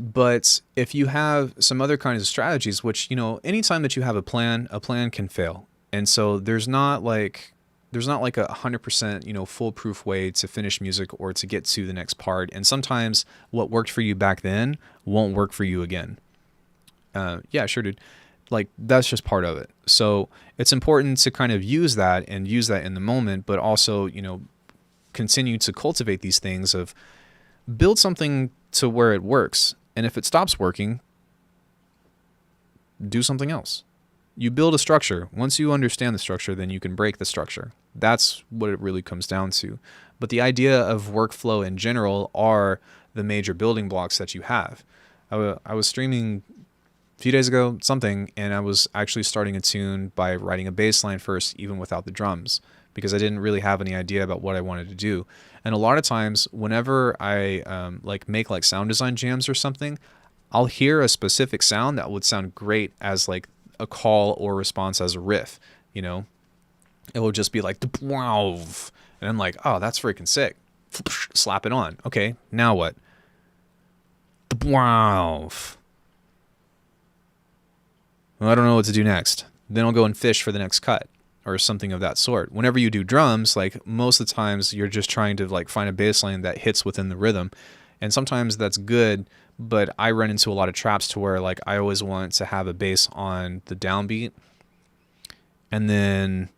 S1: But if you have some other kinds of strategies, which, anytime that you have a plan can fail. And so there's not like a 100%, foolproof way to finish music or to get to the next part. And sometimes what worked for you back then won't work for you again. Yeah, sure, dude. Like that's just part of it. So it's important to kind of use that in the moment, but also, continue to cultivate these things of build something to where it works. And if it stops working, do something else. You build a structure. Once you understand the structure, then you can break the structure. That's what it really comes down to. But the idea of workflow in general are the major building blocks that you have. I was streaming a few days ago, and I was actually starting a tune by writing a bass line first, even without the drums. because I didn't really have any idea about what I wanted to do. And a lot of times whenever I like make like sound design jams or something, I'll hear a specific sound that would sound great as like a call or response as a riff, you know. It will just be like, wow, and I'm like, oh, that's freaking sick. Slap it on. Okay, now what? Wow. Well, I don't know what to do next. Then I'll go and fish for the next cut or something of that sort. Whenever you do drums, like most of the times you're just trying to like find a bass line that hits within the rhythm. And sometimes that's good, but I run into a lot of traps to where like I always want to have a bass on the downbeat. And then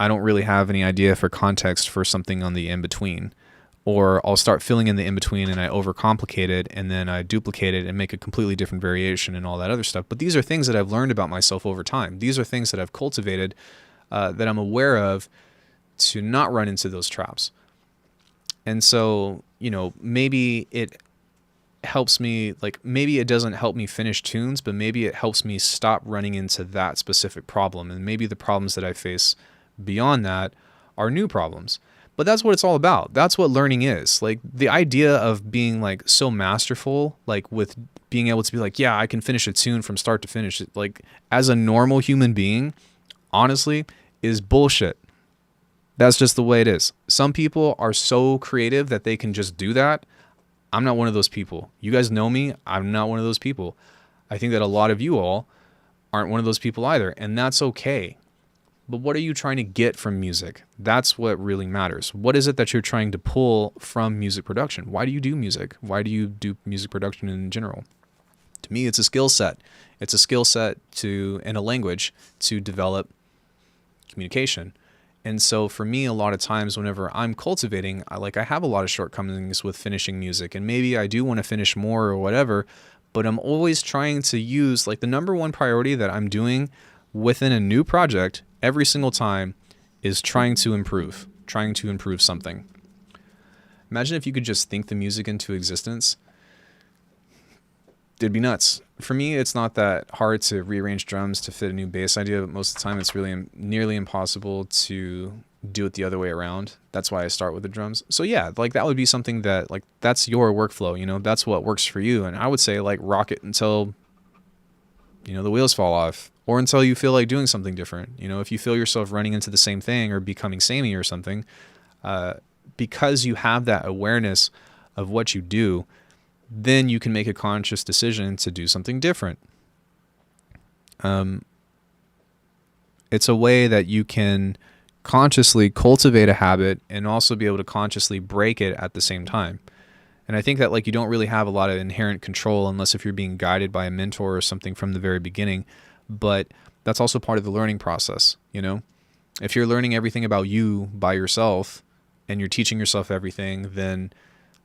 S1: I don't really have any idea for context for something on the in-between. Or I'll start filling in the in-between and I overcomplicate it and then I duplicate it and make a completely different variation and all that other stuff. But these are things that I've learned about myself over time. These are things that I've cultivated that I'm aware of to not run into those traps. And so, you know, maybe it helps me, like maybe it doesn't help me finish tunes, but maybe it helps me stop running into that specific problem. And maybe the problems that I face beyond that are new problems. But that's what it's all about. That's what learning is. Like the idea of being like so masterful, like with being able to be like, yeah, I can finish a tune from start to finish. Like as a normal human being, honestly, is bullshit. That's just the way it is. Some people are so creative that they can just do that. I'm not one of those people. You guys know me. I'm not one of those people. I think that a lot of you all aren't one of those people either. And that's okay. But what are you trying to get from music? That's what really matters. What is it that you're trying to pull from music production? Why do you do music? Why do you do music production in general? To me, it's a skill set. It's a skill set and a language to develop communication. And so for me, a lot of times whenever I'm cultivating, I have a lot of shortcomings with finishing music, and maybe I do want to finish more or whatever, but I'm always trying to use like the number one priority that I'm doing within a new project every single time is trying to improve something. Imagine if you could just think the music into existence. It'd be nuts. For me, it's not that hard to rearrange drums to fit a new bass idea, but most of the time it's really nearly impossible to do it the other way around. That's why I start with the drums. So yeah, like that would be something that like that's your workflow, you know, that's what works for you. And I would say like rock it until, you know, the wheels fall off, or until you feel like doing something different. You know, if you feel yourself running into the same thing or becoming samey or something, because you have that awareness of what you do, then you can make a conscious decision to do something different. It's a way that you can consciously cultivate a habit and also be able to consciously break it at the same time. And I think that like you don't really have a lot of inherent control unless if you're being guided by a mentor or something from the very beginning. But that's also part of the learning process, you know? If you're learning everything about you by yourself and you're teaching yourself everything, then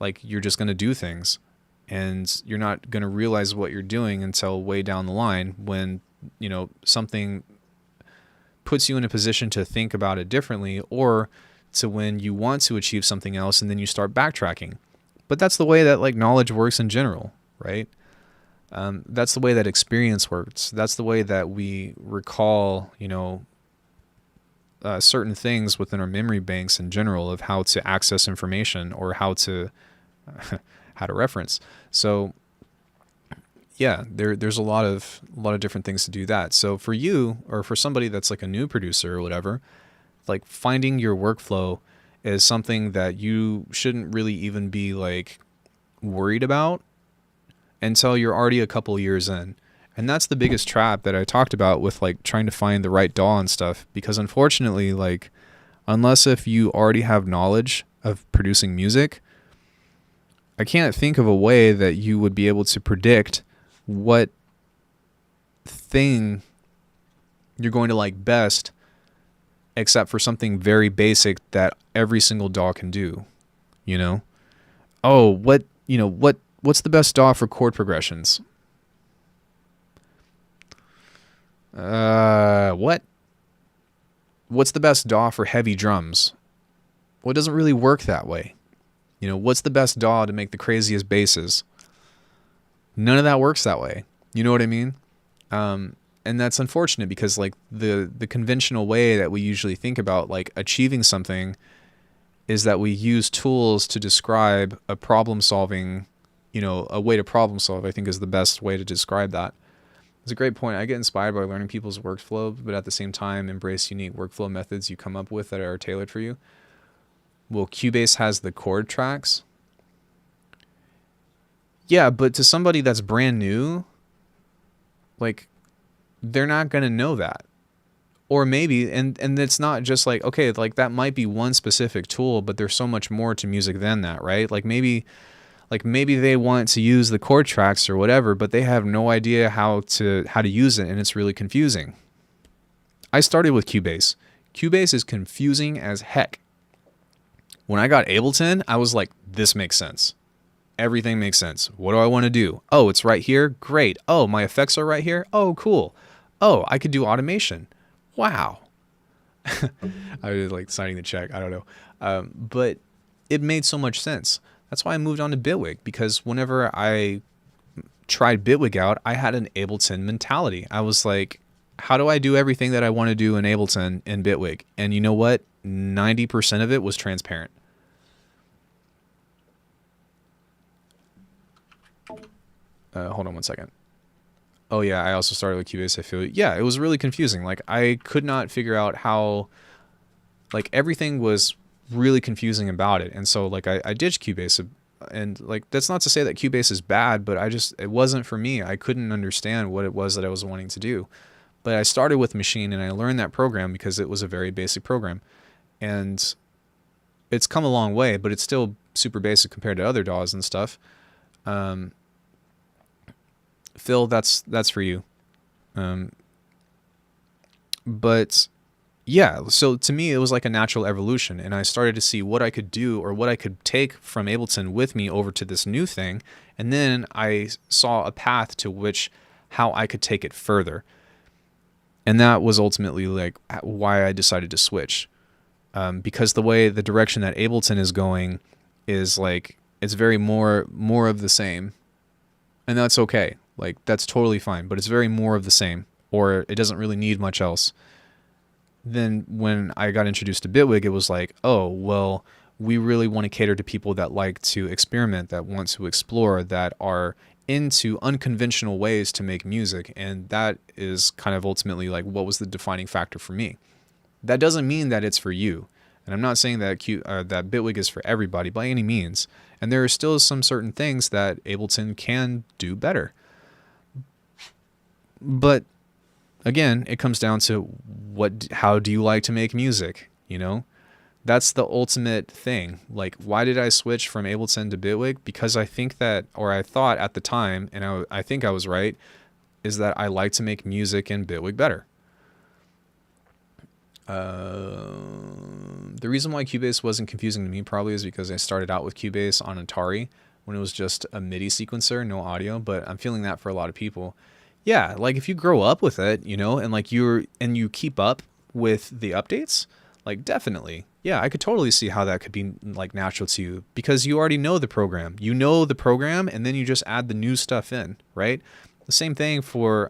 S1: like you're just going to do things and you're not going to realize what you're doing until way down the line when, you know, something puts you in a position to think about it differently, or to when you want to achieve something else and then you start backtracking. But that's the way that like knowledge works in general, right? That's the way that experience works. That's the way that we recall, you know, certain things within our memory banks in general of how to access information or how to reference. So yeah, there's a lot of different things to do that. So for you, or for somebody that's like a new producer or whatever, like finding your workflow is something that you shouldn't really even be like worried about until you're already a couple years in. And that's the biggest trap that I talked about with like trying to find the right DAW and stuff, because unfortunately, like unless if you already have knowledge of producing music, I can't think of a way that you would be able to predict what thing you're going to like best, except for something very basic that every single DAW can do, you know? Oh, what's the best DAW for chord progressions? What's the best DAW for heavy drums? Well, it doesn't really work that way. You know, what's the best DAW to make the craziest basses? None of that works that way. You know what I mean? And And that's unfortunate because like the conventional way that we usually think about like achieving something is that we use tools to describe a problem solving, a way to problem solve, I think is the best way to describe that. It's a great point. I get inspired by learning people's workflow, but at the same time, embrace unique workflow methods you come up with that are tailored for you. Well, Cubase has the chord tracks. Yeah, but to somebody that's brand new, like, they're not going to know that. Or maybe, and it's not just like, okay, like that might be one specific tool, but there's so much more to music than that, right? Like maybe they want to use the chord tracks or whatever, but they have no idea how to use it, and it's really confusing. I started with Cubase. Cubase is confusing as heck. When I got Ableton, I was like, this makes sense. Everything makes sense. What do I want to do? Oh, it's right here. Great. Oh, my effects are right here. Oh, cool. Oh, I could do automation. Wow. I was like signing the check. I don't know. But it made so much sense. That's why I moved on to Bitwig, because whenever I tried Bitwig out, I had an Ableton mentality. I was like, how do I do everything that I want to do in Ableton in Bitwig? And you know what? 90% of it was transparent. Hold on one second. Oh yeah, I also started with Cubase. I feel, yeah, it was really confusing. Like I could not figure out how, like everything was really confusing about it. And so like I ditched Cubase, and like that's not to say that Cubase is bad, but it wasn't for me. I couldn't understand what it was that I was wanting to do. But I started with Machine, and I learned that program because it was a very basic program. And it's come a long way, but it's still super basic compared to other DAWs and stuff. Phil, that's for you. But yeah, so to me, it was like a natural evolution, and I started to see what I could do or what I could take from Ableton with me over to this new thing. And then I saw a path to how I could take it further. And that was ultimately like why I decided to switch. Because the direction that Ableton is going is like, it's very more of the same. And that's okay. Like that's totally fine, but it's very more of the same, or it doesn't really need much else. Then when I got introduced to Bitwig, it was like, oh, well, we really want to cater to people that like to experiment, that want to explore, that are into unconventional ways to make music. And that is kind of ultimately like what was the defining factor for me. That doesn't mean that it's for you. And I'm not saying that that Bitwig is for everybody by any means. And there are still some certain things that Ableton can do better. But again, it comes down to how do you like to make music? That's the ultimate thing. Like, why did I switch from Ableton to Bitwig? Because I think that, or I thought at the time, and I think I was right, is that I like to make music in Bitwig better. The reason why Cubase wasn't confusing to me probably is because I started out with Cubase on Atari when it was just a MIDI sequencer, no audio, but I'm feeling that for a lot of people. Yeah, like if you grow up with it, and like you keep up with the updates, like definitely. Yeah, I could totally see how that could be like natural to you because you already know the program. You know the program, and then you just add the new stuff in, right? The same thing for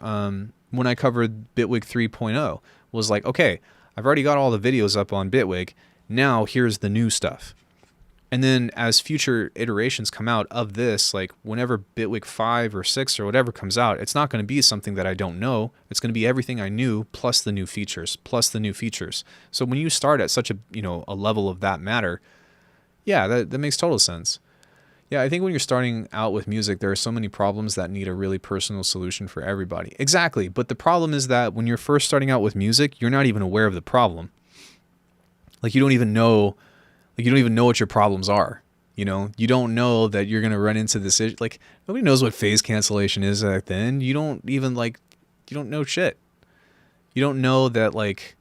S1: when I covered Bitwig 3.0 was like, okay, I've already got all the videos up on Bitwig. Now here's the new stuff. And then as future iterations come out of this, like whenever Bitwig 5 or 6 or whatever comes out, it's not going to be something that I don't know. It's going to be everything I knew plus the new features, So when you start at such a level of that matter, yeah, that makes total sense. Yeah, I think when you're starting out with music, there are so many problems that need a really personal solution for everybody. Exactly. But the problem is that when you're first starting out with music, you're not even aware of the problem. Like you don't even know what your problems are. You don't know that you're going to run into this issue. Like nobody knows what phase cancellation is back then. You don't know shit. You don't know that like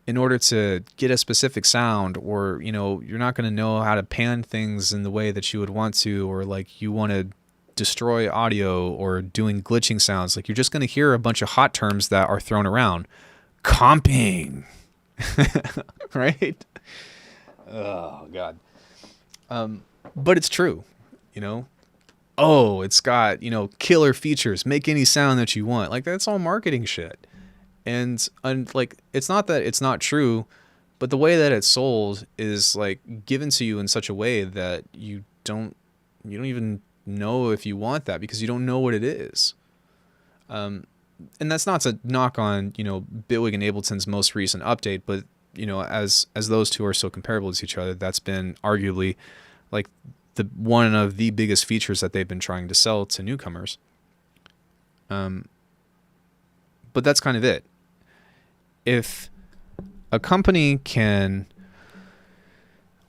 S1: in order to get a specific sound or, you're not going to know how to pan things in the way that you would want to, or like you want to destroy audio or doing glitching sounds. Like you're just going to hear a bunch of hot terms that are thrown around. Comping. Right? Oh God. But it's true, Oh, it's got, killer features. Make any sound that you want. Like that's all marketing shit. And like, it's not that it's not true, but the way that it's sold is like given to you in such a way that you don't even know if you want that because you don't know what it is. And that's not to knock on, Bitwig and Ableton's most recent update, but as those two are so comparable to each other, that's been arguably like the one of the biggest features that they've been trying to sell to newcomers. But that's kind of it. If a company can,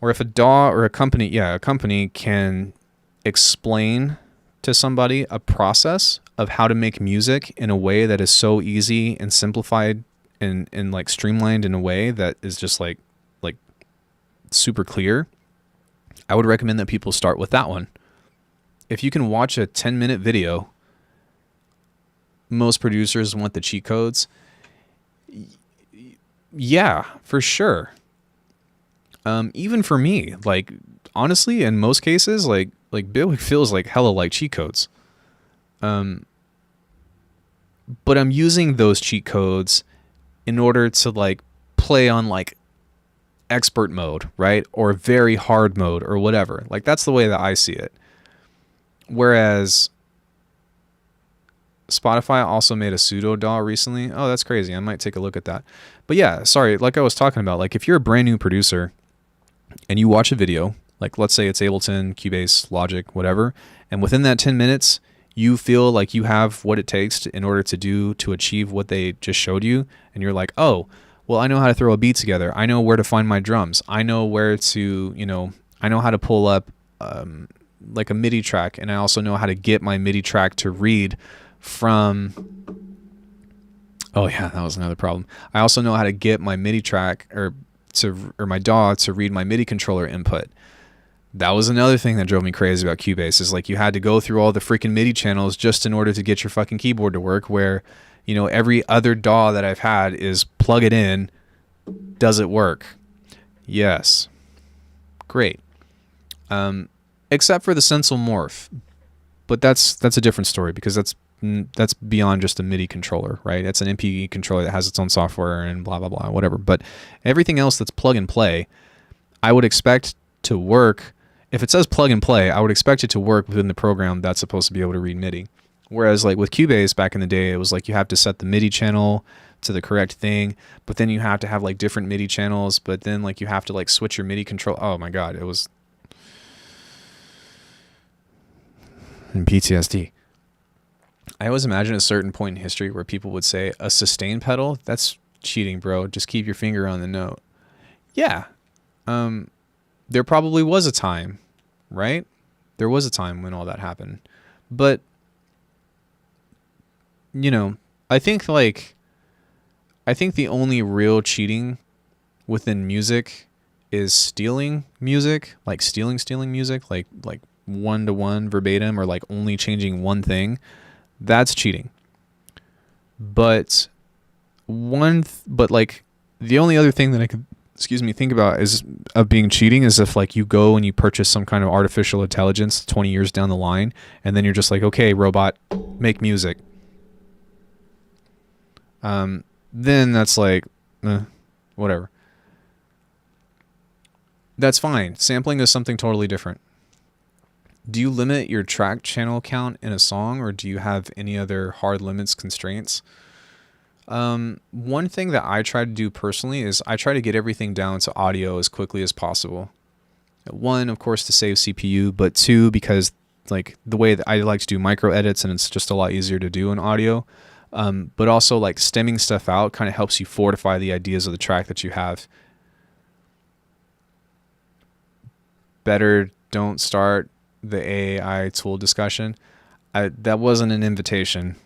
S1: or if a DAW or a company can explain to somebody a process of how to make music in a way that is so easy and simplified and like streamlined in a way that is just like super clear, I would recommend that people start with that one. If you can watch a 10-minute video, most producers want the cheat codes. Yeah, for sure. Even for me, like honestly, in most cases, like Bitwig feels like hella like cheat codes. But I'm using those cheat codes in order to like play on like expert mode, right? Or very hard mode or whatever. Like that's the way that I see it. Whereas Spotify also made a pseudo DAW recently. Oh, that's crazy. I might take a look at that. But yeah, sorry, like I was talking about, like if you're a brand new producer and you watch a video, like let's say it's Ableton, Cubase, Logic, whatever, and within that 10 minutes, you feel like you have what it takes in order to achieve what they just showed you, and you're like, oh, well, I know how to throw a beat together. I know where to find my drums. I know where to, I know how to pull up like a MIDI track, and I also know how to get my MIDI track to read from... Oh yeah, that was another problem. I also know how to get my MIDI track or my DAW to read my MIDI controller input. That was another thing that drove me crazy about Cubase, is like you had to go through all the freaking MIDI channels just in order to get your fucking keyboard to work, where, every other DAW that I've had is plug it in, does it work? Yes. Great. Except for the Stencil Morph. But that's a different story, because that's beyond just a MIDI controller, right? It's an MPE controller that has its own software and blah, blah, blah, whatever. But everything else that's plug and play, I would expect to work. If it says plug and play, I would expect it to work within the program that's supposed to be able to read MIDI. Whereas like with Cubase back in the day, it was like you have to set the MIDI channel to the correct thing, but then you have to have like different MIDI channels, but then like you have to like switch your MIDI control. Oh my God, it was PTSD. I always imagine a certain point in history where people would say a sustain pedal, that's cheating, bro. Just keep your finger on the note. Yeah. There probably was a time, right? There was a time when all that happened. But, I think the only real cheating within music is stealing music, like stealing music, like one-to-one verbatim, or like only changing one thing. That's cheating. But like the only other thing that I could think about is of being cheating is if like you go and you purchase some kind of artificial intelligence 20 years down the line, and then you're just like, okay, robot, make music. Then that's like, whatever. That's fine. Sampling is something totally different. Do you limit your track channel count in a song, or do you have any other hard limits, constraints? One thing that I try to do personally is I try to get everything down to audio as quickly as possible. One, of course, to save CPU, but two, because like the way that I like to do micro edits, and it's just a lot easier to do in audio. But also like stemming stuff out kind of helps you fortify the ideas of the track that you have. Better don't start the AI tool discussion. That wasn't an invitation.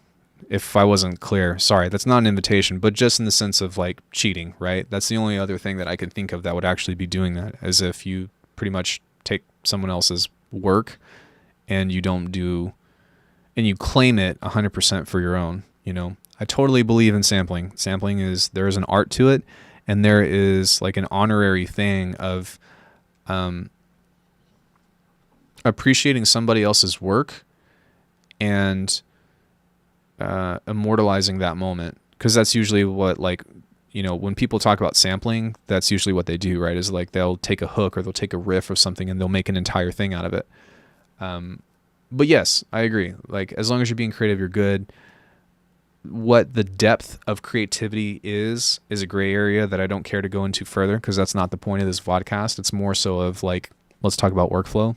S1: If I wasn't clear, sorry, that's not an invitation, but just in the sense of like cheating, right? That's the only other thing that I can think of that would actually be doing that, as if you pretty much take someone else's work and you claim it 100% for your own, I totally believe in sampling. There is an art to it, and there is like an honorary thing of appreciating somebody else's work and immortalizing that moment. because that's usually what, like, when people talk about sampling, that's usually what they do, right? Is like they'll take a hook or they'll take a riff or something and they'll make an entire thing out of it. But yes, I agree. Like, as long as you're being creative, you're good. What the depth of creativity is a gray area that I don't care to go into further, because that's not the point of this vodcast. It's more so of like, let's talk about workflow.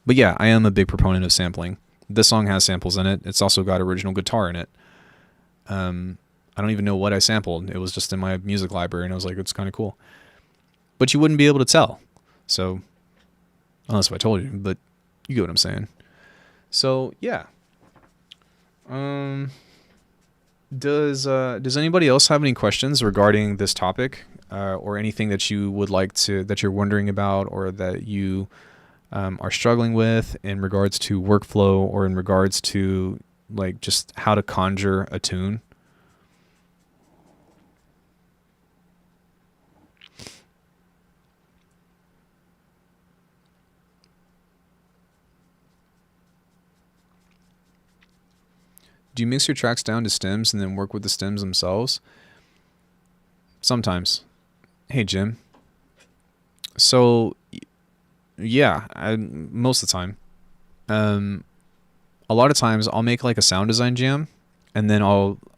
S1: But yeah, I am a big proponent of sampling. This song has samples in it. It's also got original guitar in it. I don't even know what I sampled. It was just in my music library, and I was like, it's kind of cool. But you wouldn't be able to tell. So, unless if I told you, but you get what I'm saying. So, yeah. Does anybody else have any questions regarding this topic, or anything that you would like that you're wondering about, or that you are struggling with in regards to workflow, or in regards to like just how to conjure a tune? Do you mix your tracks down to stems and then work with the stems themselves? Sometimes. Hey, Jim. So, yeah, most of the time. A lot of times I'll make like a sound design jam, and then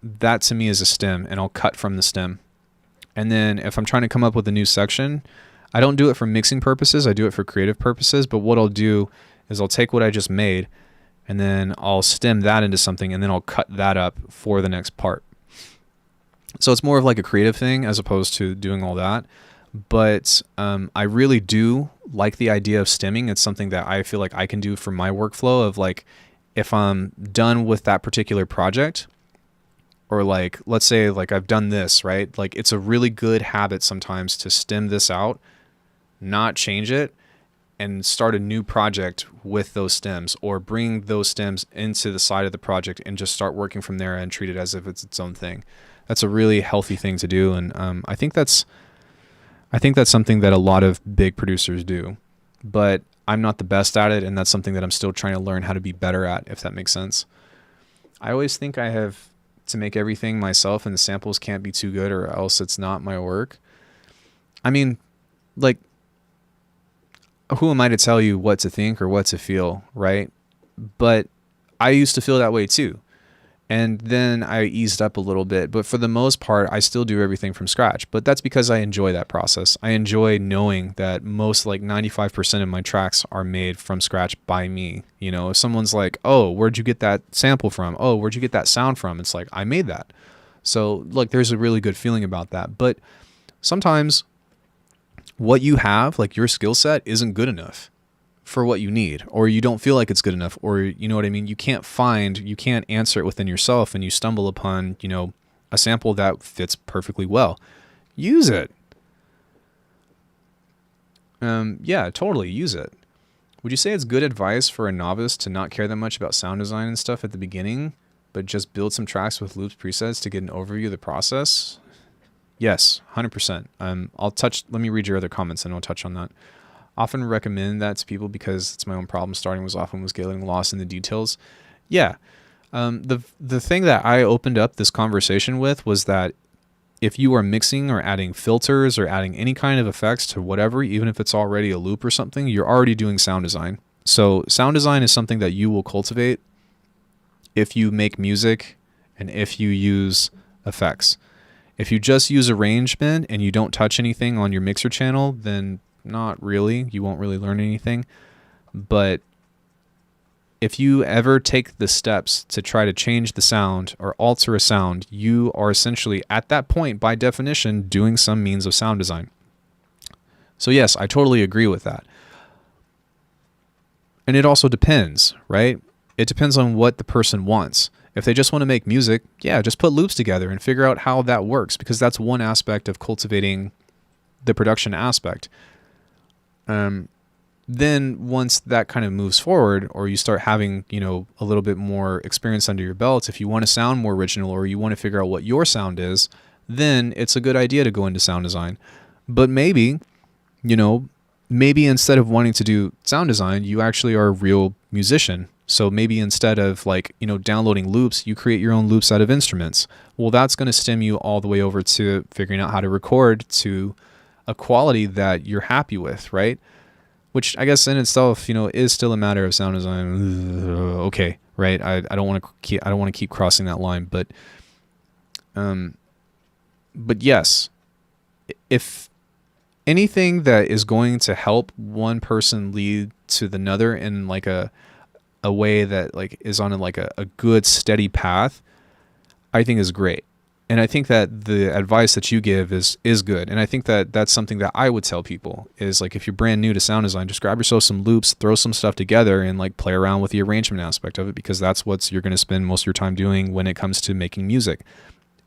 S1: that to me is a stem, and I'll cut from the stem. And then if I'm trying to come up with a new section, I don't do it for mixing purposes. I do it for creative purposes. But what I'll do is I'll take what I just made, and then I'll stem that into something, and then I'll cut that up for the next part. So it's more of like a creative thing as opposed to doing all that. But I really do like the idea of stemming. It's something that I feel like I can do for my workflow of like, if I'm done with that particular project, or like, let's say like I've done this, right? Like, it's a really good habit sometimes to stem this out, not change it, and start a new project with those stems, or bring those stems into the side of the project and just start working from there and treat it as if it's its own thing. That's a really healthy thing to do. And I think that's something that a lot of big producers do, but I'm not the best at it. And that's something that I'm still trying to learn how to be better at, if that makes sense. I always think I have to make everything myself, and the samples can't be too good or else it's not my work. I mean, like, who am I to tell you what to think or what to feel, right? But I used to feel that way too. And then I eased up a little bit. But for the most part, I still do everything from scratch. But that's because I enjoy that process. I enjoy knowing that most, like 95% of my tracks are made from scratch by me. You know, if someone's like, oh, where'd you get that sample from? Oh, where'd you get that sound from? It's like, I made that. So, look, there's a really good feeling about that. But sometimes what you have, like your skill set, isn't good enough for what you need, or you don't feel like it's good enough, or you know what I mean? You can't answer it within yourself, and you stumble upon, a sample that fits perfectly well. Use it. Yeah, totally use it. Would you say it's good advice for a novice to not care that much about sound design and stuff at the beginning, but just build some tracks with loops presets to get an overview of the process? Yes, 100%. Let me read your other comments and I'll touch on that. Often recommend that to people because it's my own problem. Starting was getting lost in the details. Yeah. The thing that I opened up this conversation with was that if you are mixing or adding filters or adding any kind of effects to whatever, even if it's already a loop or something, you're already doing sound design. So sound design is something that you will cultivate if you make music and if you use effects. If you just use arrangement and you don't touch anything on your mixer channel, then not really. You won't really learn anything. But if you ever take the steps to try to change the sound or alter a sound, you are essentially at that point, by definition, doing some means of sound design. So yes, I totally agree with that. And it also depends, right? It depends on what the person wants. If they just want to make music, yeah, just put loops together and figure out how that works, because that's one aspect of cultivating the production aspect. Then once that kind of moves forward, or you start having, a little bit more experience under your belt, if you want to sound more original or you want to figure out what your sound is, then it's a good idea to go into sound design. But maybe instead of wanting to do sound design, you actually are a real musician So maybe instead of like, downloading loops, you create your own loops out of instruments. Well, that's going to stem you all the way over to figuring out how to record to a quality that you're happy with, right? Which I guess in itself, is still a matter of sound design. Okay, right? I don't want to keep crossing that line, but yes, if anything that is going to help one person lead to another in like a way that like is on a good steady path, I think is great. And I think that the advice that you give is good. And I think that that's something that I would tell people is like, if you're brand new to sound design, just grab yourself some loops, throw some stuff together and like play around with the arrangement aspect of it, because that's what you're going to spend most of your time doing when it comes to making music.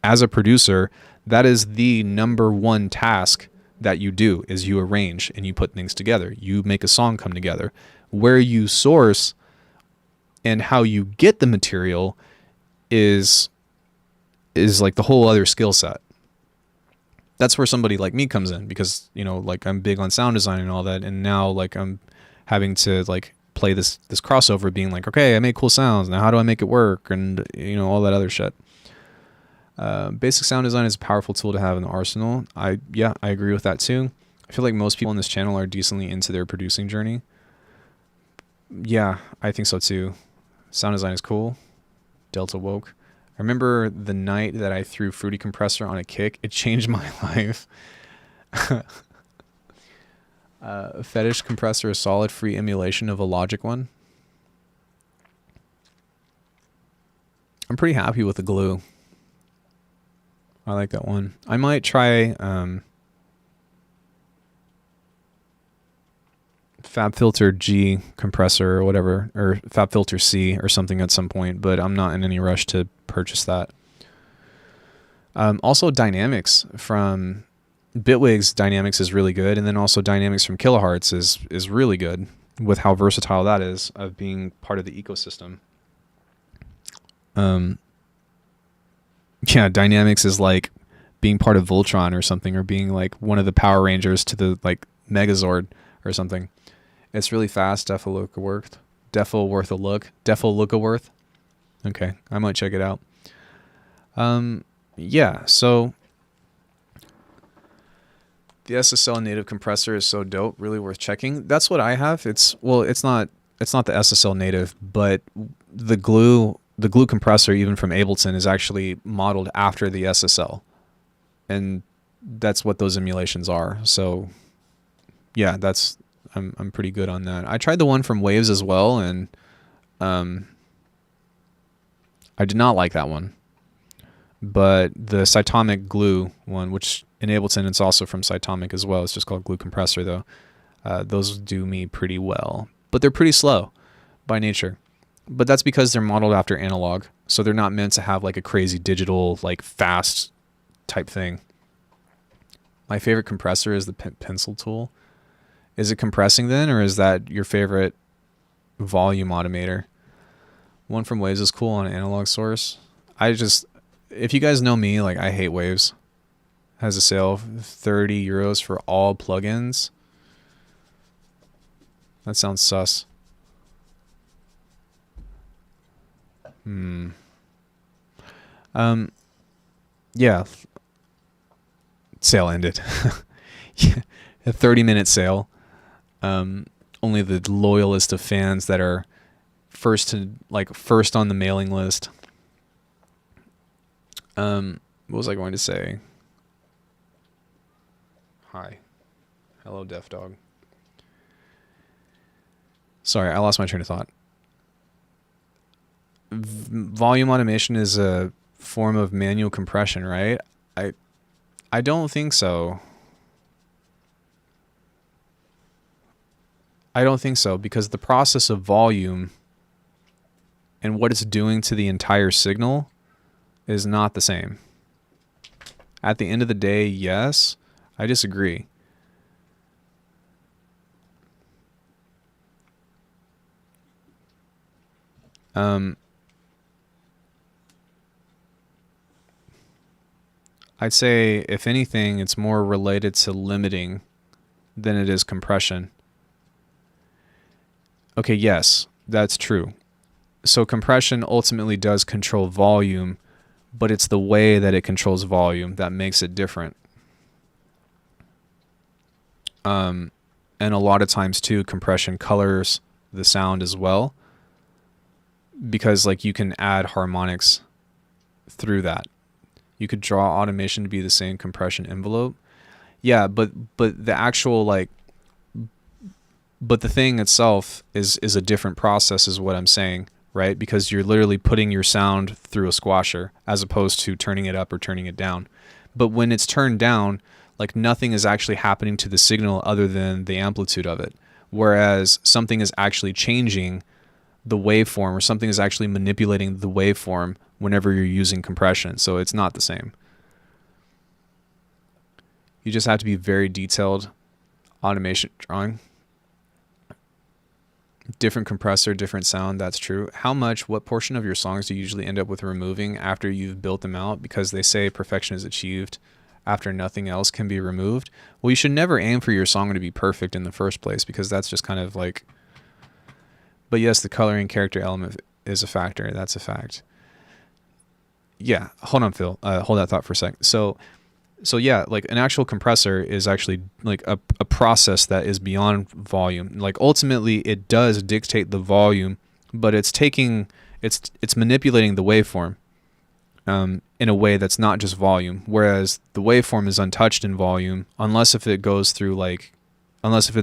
S1: As a producer, that is the number one task that you do, is you arrange and you put things together. You make a song come together. Where you source and how you get the material is like the whole other skill set. That's where somebody like me comes in, because like I'm big on sound design and all that, and now like I'm having to like play this crossover, being like, okay, I make cool sounds, now how do I make it work, and all that other shit. Basic sound design is a powerful tool to have in the arsenal. I agree with that too. I feel like most people on this channel are decently into their producing journey. Yeah, I think so too. Sound design is cool. Delta woke. I remember the night that I threw Fruity Compressor on a kick. It changed my life. Fetish Compressor, a solid free emulation of a Logic one. I'm pretty happy with the glue. I like that one. I might try FabFilter G compressor or whatever, or FabFilter C or something at some point, but I'm not in any rush to purchase that. Also, Dynamics from Bitwig's Dynamics is really good, and then also Dynamics from Kilohearts is really good with how versatile that is of being part of the ecosystem. Yeah, Dynamics is like being part of Voltron or something, or being like one of the Power Rangers to the like Megazord or something. It's really fast. Defo worth a look. Okay, I might check it out. Yeah, so the SSL native compressor is so dope, really worth checking. That's what I have. It's not the SSL native, but the glue compressor, even from Ableton, is actually modeled after the SSL, and that's what those emulations are. So yeah, I'm pretty good on that. I tried the one from Waves as well, and I did not like that one. But the Cytomic glue one, which in Ableton it's also from Cytomic as well, it's just called Glue Compressor though. Those do me pretty well, but they're pretty slow by nature. But that's because they're modeled after analog, so they're not meant to have like a crazy digital, like fast type thing. My favorite compressor is the pencil tool. Is it compressing then, or is that your favorite volume automator? One from Waves is cool on an analog source. If you guys know me, like I hate Waves. Has a sale of 30 euros for all plugins. That sounds sus. Yeah. Sale ended. Yeah, a 30-minute sale. Only the loyalist of fans that are first on the mailing list. What was I going to say? Hi. Hello, Deaf Dog. Sorry, I lost my train of thought. Volume automation is a form of manual compression, right? I don't think so. I don't think so, because the process of volume and what it's doing to the entire signal is not the same. At the end of the day, yes, I disagree. I'd say, if anything, it's more related to limiting than it is compression. Okay, yes, that's true. So compression ultimately does control volume, but it's the way that it controls volume that makes it different. And a lot of times too, compression colors the sound as well, because like you can add harmonics through that. You could draw automation to be the same compression envelope. Yeah, but the actual but the thing itself is a different process, is what I'm saying, right? Because you're literally putting your sound through a squasher as opposed to turning it up or turning it down. But when it's turned down, like nothing is actually happening to the signal other than the amplitude of it. Whereas something is actually changing the waveform, or something is actually manipulating the waveform whenever you're using compression. So it's not the same. You just have to be very detailed automation drawing. Different compressor, different sound. That's true. What portion of your songs do you usually end up with removing after you've built them out? Because they say perfection is achieved after nothing else can be removed. Well, you should never aim for your song to be perfect in the first place, because that's just kind of like, but yes, the coloring character element is a factor. That's a fact. Yeah. Hold on, Phil. Hold that thought for a sec. So yeah, like an actual compressor is actually like a process that is beyond volume. Like ultimately it does dictate the volume, but it's manipulating the waveform in a way that's not just volume. Whereas the waveform is untouched in volume, unless if it's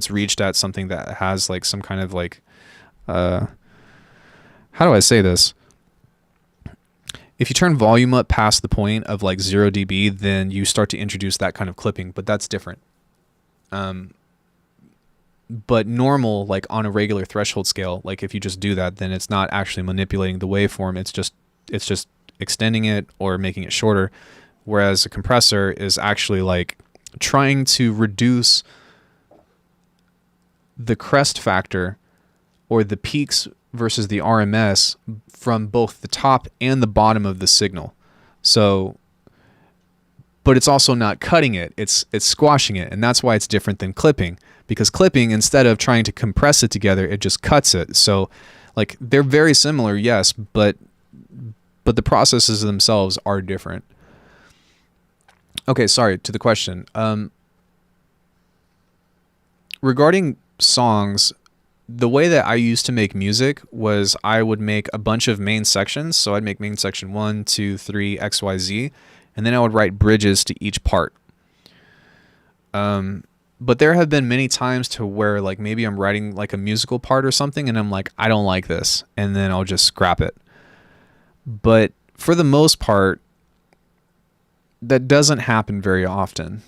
S1: reached at something that has like some kind of like, how do I say this? If you turn volume up past the point of like 0 dB, then you start to introduce that kind of clipping, but that's different. But normal, like on a regular threshold scale, like if you just do that, then it's not actually manipulating the waveform. It's just extending it or making it shorter. Whereas a compressor is actually like trying to reduce the crest factor, or the peaks versus the RMS, from both the top and the bottom of the signal. So, but it's also not cutting it, it's squashing it. And that's why it's different than clipping, because clipping, instead of trying to compress it together, it just cuts it. So like they're very similar, yes, but the processes themselves are different. Okay, sorry, to the question. Regarding songs, the way that I used to make music was I would make a bunch of main sections. So I'd make main section 1, 2, 3, X, Y, Z, and then I would write bridges to each part. But there have been many times to where like maybe I'm writing like a musical part or something and I'm like, I don't like this, and then I'll just scrap it. But for the most part, that doesn't happen very often.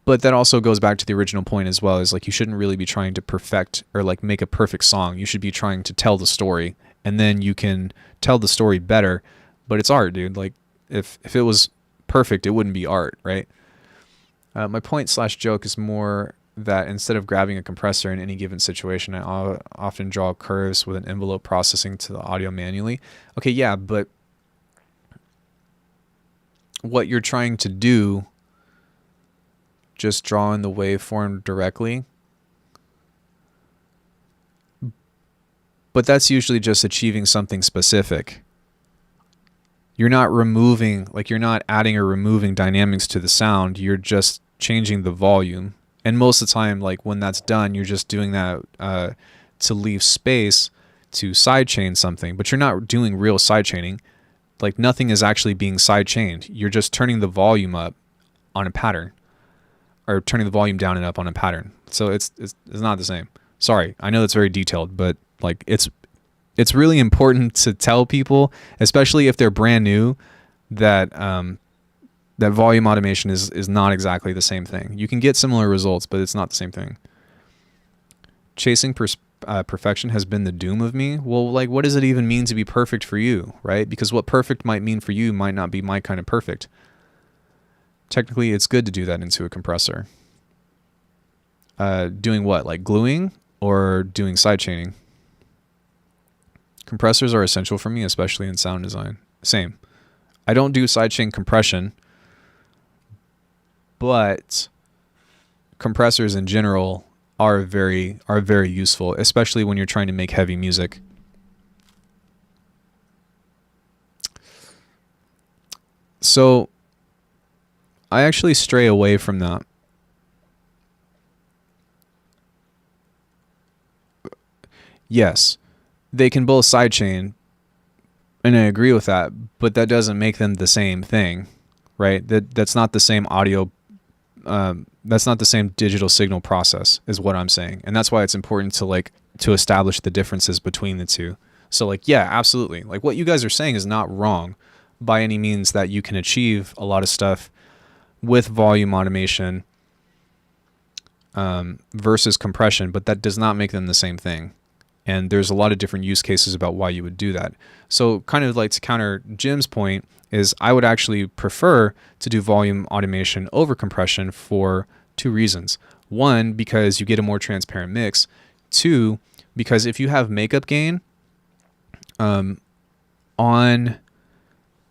S1: But that also goes back to the original point as well, is like you shouldn't really be trying to perfect or like make a perfect song. You should be trying to tell the story, and then you can tell the story better. But it's art, dude. Like if it was perfect, it wouldn't be art, right? My point/joke is more that instead of grabbing a compressor in any given situation, I often draw curves with an envelope processing to the audio manually. Okay, yeah, but what you're trying to do, just draw in the waveform directly, but that's usually just achieving something specific. You're not you're not adding or removing dynamics to the sound. You're just changing the volume. And most of the time, like when that's done, you're just doing that to leave space to sidechain something, but you're not doing real sidechaining. Like nothing is actually being sidechained. You're just turning the volume up on a pattern, or turning the volume down and up on a pattern. So it's not the same. Sorry, I know that's very detailed, but like it's really important to tell people, especially if they're brand new, that that volume automation is not exactly the same thing. You can get similar results, but it's not the same thing. Chasing perfection has been the doom of me. Well, like, what does it even mean to be perfect for you, right? Because what perfect might mean for you might not be my kind of perfect. Technically, it's good to do that into a compressor. Doing what? Like gluing or doing sidechaining? Compressors are essential for me, especially in sound design. Same. I don't do sidechain compression, but compressors in general are very useful, especially when you're trying to make heavy music. So I actually stray away from that. Yes, they can both sidechain, and I agree with that, but that doesn't make them the same thing, right? That's not the same audio. That's not the same digital signal process, is what I'm saying, and that's why it's important to establish the differences between the two. So yeah, absolutely. What you guys are saying is not wrong by any means, that you can achieve a lot of stuff with volume automation versus compression, but that does not make them the same thing. And there's a lot of different use cases about why you would do that. So kind of to counter Jim's point is I would actually prefer to do volume automation over compression for two reasons. One, because you get a more transparent mix. Two, because if you have makeup gain on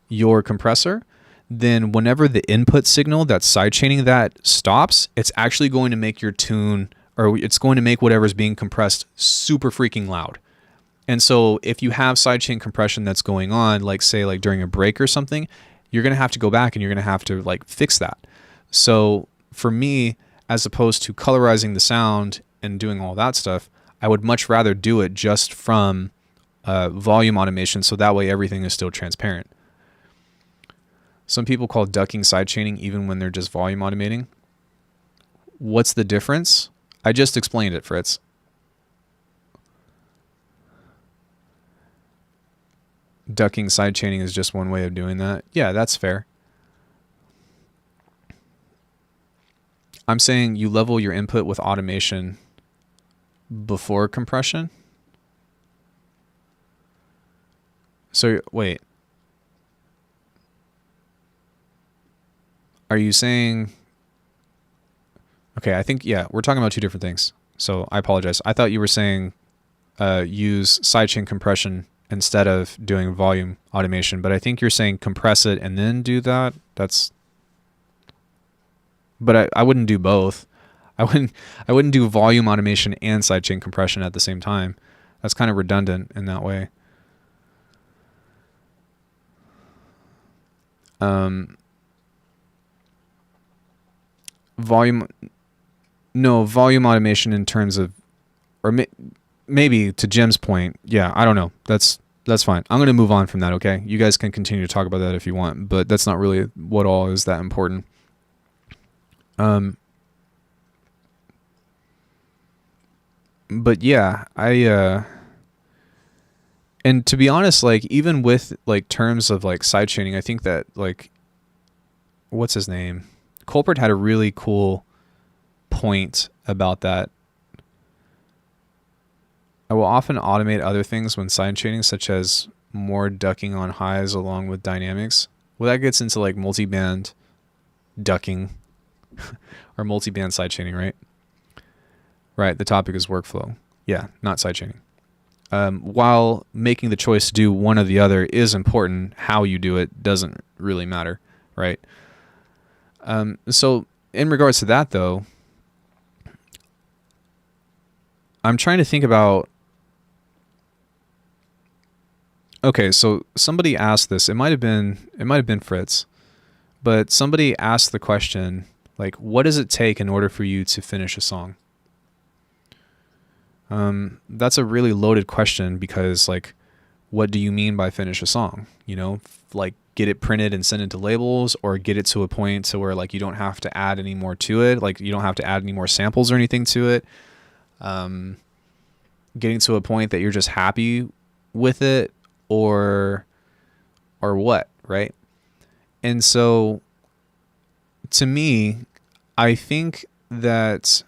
S1: your compressor, then whenever the input signal that's sidechaining that stops, it's actually going to make your tune, or it's going to make whatever's being compressed super freaking loud. And so if you have sidechain compression that's going on, say during a break or something, you're going to have to go back and you're going to have to fix that. So for me, as opposed to colorizing the sound and doing all that stuff, I would much rather do it just from volume automation, so that way everything is still transparent. Some people call ducking sidechaining even when they're just volume automating. What's the difference? I just explained it, Fritz. Ducking sidechaining is just one way of doing that. Yeah, that's fair. I'm saying you level your input with automation before compression. So wait. Are you saying... Okay, I think, yeah, we're talking about two different things. So I apologize. I thought you were saying use sidechain compression instead of doing volume automation, but I think you're saying compress it and then do that. But I wouldn't do both. I wouldn't do volume automation and sidechain compression at the same time. That's kind of redundant in that way. Volume automation in terms of, or maybe to Jim's point. Yeah, I don't know. That's fine. I'm going to move on from that. Okay, you guys can continue to talk about that if you want, but that's not really what all is that important. But yeah, and to be honest, even with terms of sidechaining, I think that what's his name? Culprit had a really cool point about that. I will often automate other things when sidechaining, such as more ducking on highs along with dynamics. Well, that gets into multiband ducking or multiband sidechaining, right? Right, the topic is workflow. Yeah, not sidechaining. While making the choice to do one or the other is important, how you do it doesn't really matter, right? So in regards to that, though, I'm trying to think about... Okay, so somebody asked this. It might have been Fritz, but somebody asked the question, what does it take in order for you to finish a song? That's a really loaded question because, what do you mean by finish a song? Get it printed and send it to labels, or get it to a point to where you don't have to add any more to it, you don't have to add any more samples or anything to it. Getting to a point that you're just happy with it, or what, right? And so to me, I think that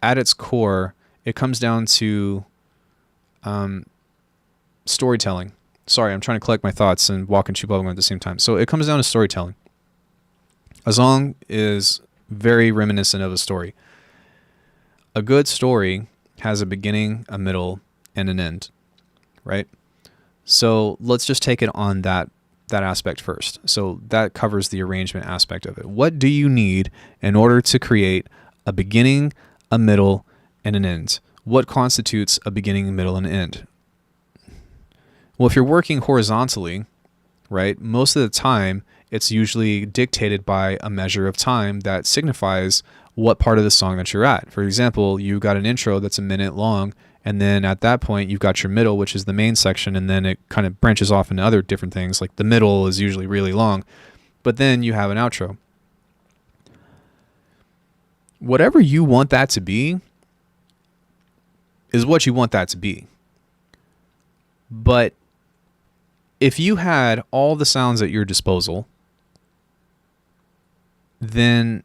S1: at its core, it comes down to storytelling. Sorry, I'm trying to collect my thoughts and walk and chew bubblegum at the same time. So it comes down to storytelling. A song is very reminiscent of a story. A good story has a beginning, a middle, and an end, right? So let's just take it on that aspect first. So that covers the arrangement aspect of it. What do you need in order to create a beginning, a middle, and an end? What constitutes a beginning, middle, and end? Well, if you're working horizontally, right, most of the time it's usually dictated by a measure of time that signifies what part of the song that you're at. For example, you got an intro that's a minute long, and then at that point you've got your middle, which is the main section, and then it kind of branches off into other different things. Like the middle is usually really long, but then you have an outro. Whatever you want that to be is what you want that to be. But if you had all the sounds at your disposal, then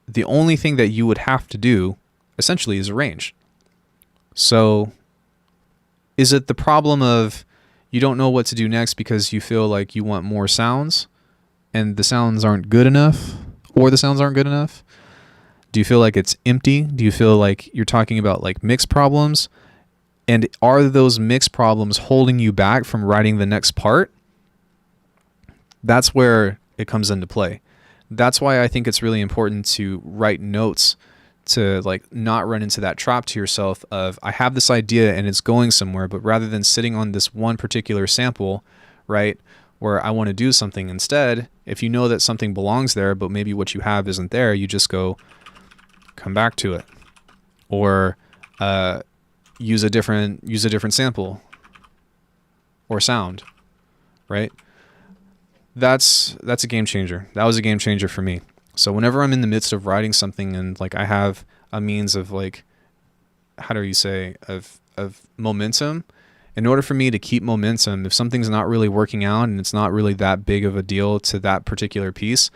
S1: the only thing that you would have to do essentially is arrange. So is it the problem of you don't know what to do next because you feel like you want more sounds and the sounds aren't good enough, or the sounds aren't good enough? Do you feel like it's empty? Do you feel like you're talking about like mix problems? And are those mix problems holding you back from writing the next part? That's where it comes into play. That's why I think it's really important to write notes, to like not run into that trap to yourself of, I have this idea and it's going somewhere, but rather than sitting on this one particular sample, right, where I want to do something instead, if you know that something belongs there, but maybe what you have isn't there, you just go, come back to it, or use a different sample or sound, right? That's a game changer. That was a game changer for me. So whenever I'm in the midst of writing something and like I have a means of like, how do you say, of momentum, in order for me to keep momentum, if something's not really working out and it's not really that big of a deal to that particular piece,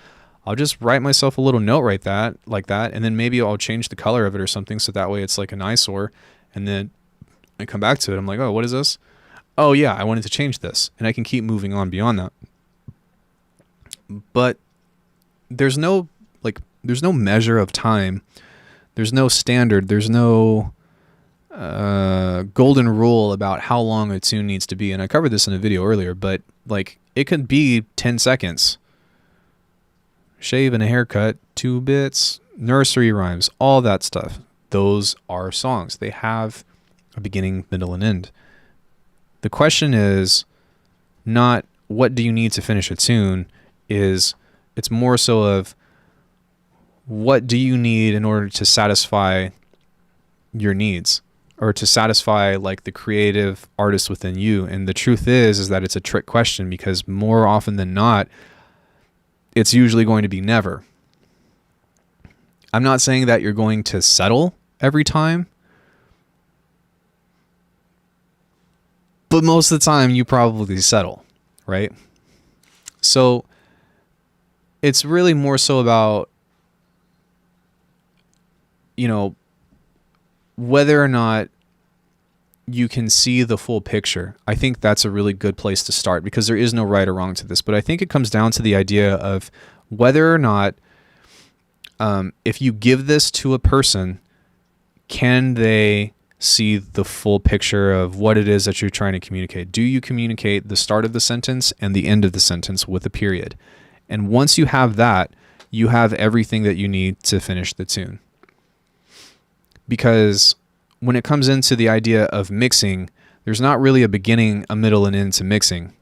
S1: I'll just write myself a little note like that, and then maybe I'll change the color of it or something so that way it's like an eyesore, and then I come back to it. I'm like, oh, what is this? Oh yeah, I wanted to change this, and I can keep moving on beyond that. But there's no measure of time. There's no standard. There's no golden rule about how long a tune needs to be. And I covered this in a video earlier, but like it could be 10 seconds. Shave and a haircut, 2 bits, nursery rhymes, all that stuff. Those are songs. They have a beginning, middle, and end. The question is not what do you need to finish a tune, it's more so of what do you need in order to satisfy your needs, or to satisfy like the creative artist within you. And the truth is that it's a trick question, because more often than not, it's usually going to be never. I'm not saying that you're going to settle every time, but most of the time you probably settle, right? So it's really more so about, whether or not you can see the full picture. I think that's a really good place to start, because there is no right or wrong to this. But I think it comes down to the idea of whether or not, if you give this to a person, can they see the full picture of what it is that you're trying to communicate? Do you communicate the start of the sentence and the end of the sentence with a period? And once you have that, you have everything that you need to finish the tune. Because when it comes into the idea of mixing, there's not really a beginning, a middle, and end to mixing.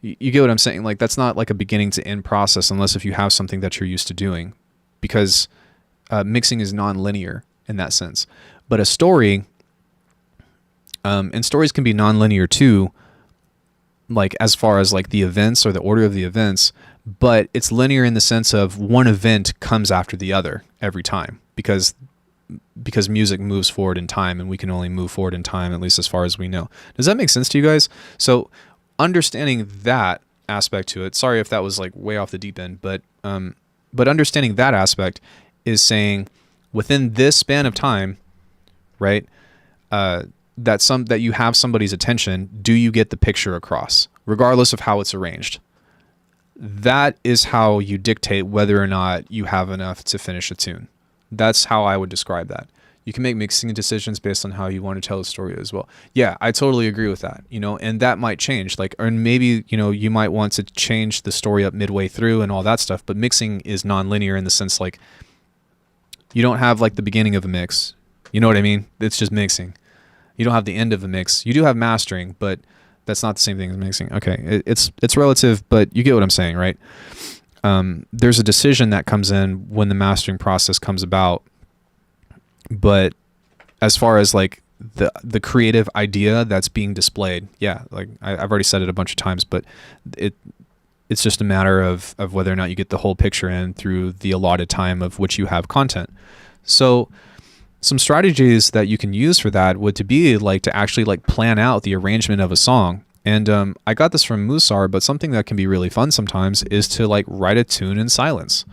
S1: You get what I'm saying? Like, that's not like a beginning to end process unless if you have something that you're used to doing, because mixing is non-linear in that sense. But a story, and stories can be non-linear too, like as far as like the events or the order of the events, but it's linear in the sense of one event comes after the other every time, because music moves forward in time, and we can only move forward in time, at least as far as we know. Does that make sense to you guys? So understanding that aspect to it, sorry if that was like way off the deep end, but understanding that aspect is saying within this span of time, right, that you have somebody's attention, do you get the picture across, regardless of how it's arranged? That is how you dictate whether or not you have enough to finish a tune. That's how I would describe that. You can make mixing decisions based on how you want to tell the story as well. Yeah, I totally agree with that, and that might change. Like, or maybe, you might want to change the story up midway through and all that stuff, but mixing is non-linear in the sense, like, you don't have like the beginning of a mix. You know what I mean? It's just mixing. You don't have the end of a mix. You do have mastering, but That's not the same thing as mixing. Okay, it's relative, but you get what I'm saying, right? There's a decision that comes in when the mastering process comes about, but as far as like the creative idea that's being displayed, yeah, like I've already said it a bunch of times, but it's just a matter of whether or not you get the whole picture in through the allotted time of which you have content. So some strategies that you can use for that would to be like to actually like plan out the arrangement of a song. And I got this from Musar, but something that can be really fun sometimes is to like write a tune in silence.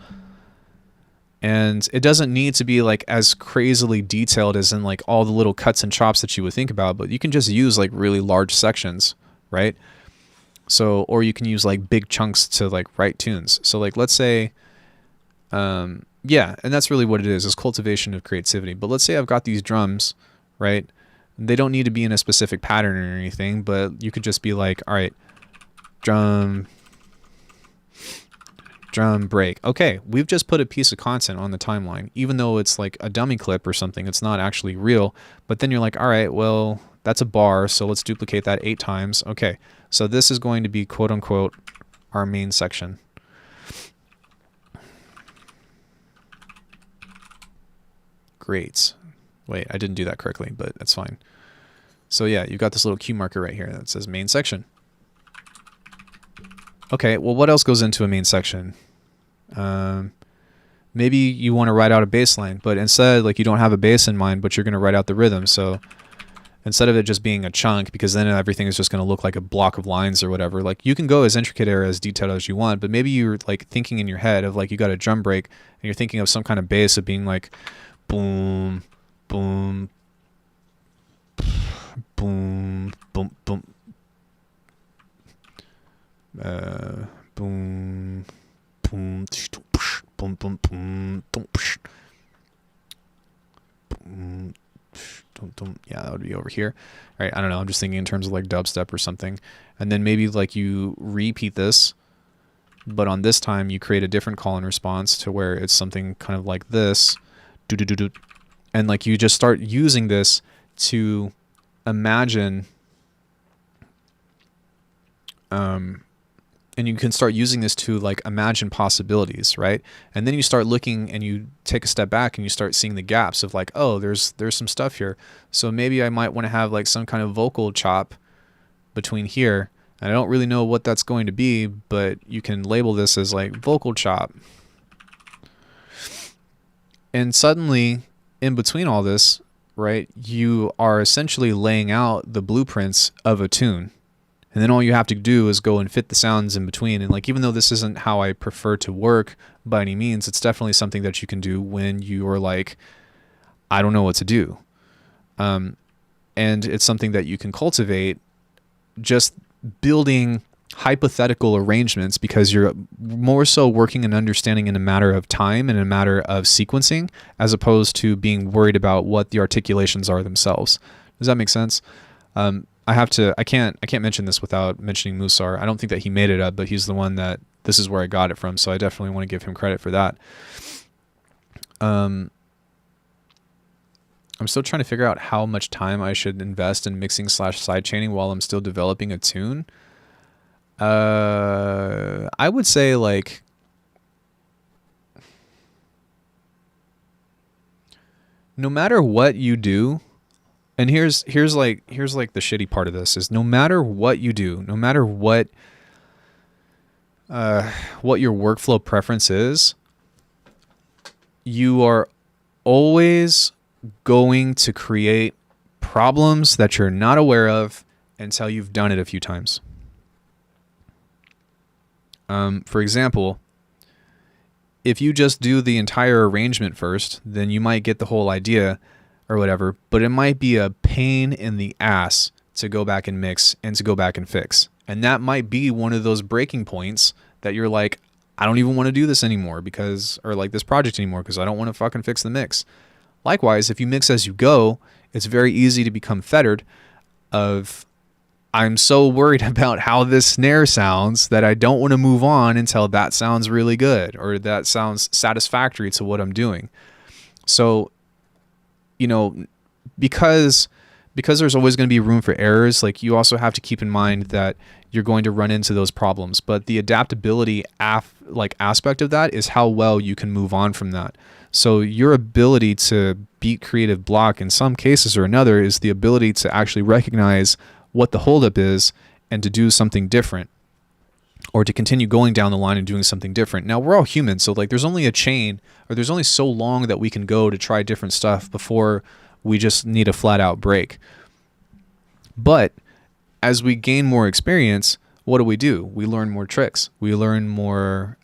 S1: And it doesn't need to be like as crazily detailed as in like all the little cuts and chops that you would think about, but you can just use like really large sections, right? So, or you can use like big chunks to like write tunes. So like, let's say, yeah, and that's really what it is cultivation of creativity. But let's say I've got these drums, right? They don't need to be in a specific pattern or anything, but you could just be like, all right, drum break. Okay, we've just put a piece of content on the timeline, even though it's like a dummy clip or something. It's not actually real. But then you're like, all right, well, that's a bar, so let's duplicate that 8 times. Okay, so this is going to be quote unquote our main section. Great. Wait, I didn't do that correctly, but that's fine. So yeah, you've got this little cue marker right here that says main section. Okay, well, what else goes into a main section? Maybe you want to write out a bass line, but instead, like, you don't have a bass in mind, but you're going to write out the rhythm. So instead of it just being a chunk, because then everything is just going to look like a block of lines or whatever, like, you can go as intricate or as detailed as you want, but maybe you're like thinking in your head of like you got a drum break and you're thinking of some kind of bass of being like boom, boom, boom, boom, boom. Boom, boom, boom, boom, boom, boom, boom. Yeah, that would be over here. All right, I don't know. I'm just thinking in terms of like dubstep or something. And then maybe like you repeat this, but on this time you create a different call and response to where it's something kind of like this. Do. And like you just start using this to imagine and you can start using this to like imagine possibilities, right? And then you start looking and you take a step back and you start seeing the gaps of like, oh, there's some stuff here. So maybe I might want to have like some kind of vocal chop between here. And I don't really know what that's going to be, but you can label this as like vocal chop. And suddenly in between all this, right, you are essentially laying out the blueprints of a tune. And then all you have to do is go and fit the sounds in between. And like, even though this isn't how I prefer to work by any means, it's definitely something that you can do when you are like, I don't know what to do. And it's something that you can cultivate just building hypothetical arrangements, because you're more so working and understanding in a matter of time and a matter of sequencing, as opposed to being worried about what the articulations are themselves. Does that make sense? I can't mention this without mentioning Musar. I don't think that he made it up, but he's the one that this is where I got it from. So I definitely want to give him credit for that. I'm still trying to figure out how much time I should invest in mixing / sidechaining while I'm still developing a tune. I would say like no matter what you do. And here's like the shitty part of this is no matter what you do, no matter what your workflow preference is, you are always going to create problems that you're not aware of until you've done it a few times. For example, if you just do the entire arrangement first, then you might get the whole idea or whatever, but it might be a pain in the ass to go back and mix and to go back and fix. And that might be one of those breaking points that you're like, I don't even want to do this anymore or like this project anymore because I don't want to fucking fix the mix. Likewise, if you mix as you go, it's very easy to become fettered of, I'm so worried about how this snare sounds that I don't want to move on until that sounds really good or that sounds satisfactory to what I'm doing. So, you know, because because there's always going to be room for errors, like you also have to keep in mind that you're going to run into those problems. But the adaptability aspect of that is how well you can move on from that. So your ability to beat creative block in some cases or another is the ability to actually recognize what the holdup is and to do something different, or to continue going down the line and doing something different. Now, we're all human, so like there's only a chain, or there's only so long that we can go to try different stuff before we just need a flat out break. But as we gain more experience, what do? We learn more tricks. We learn more,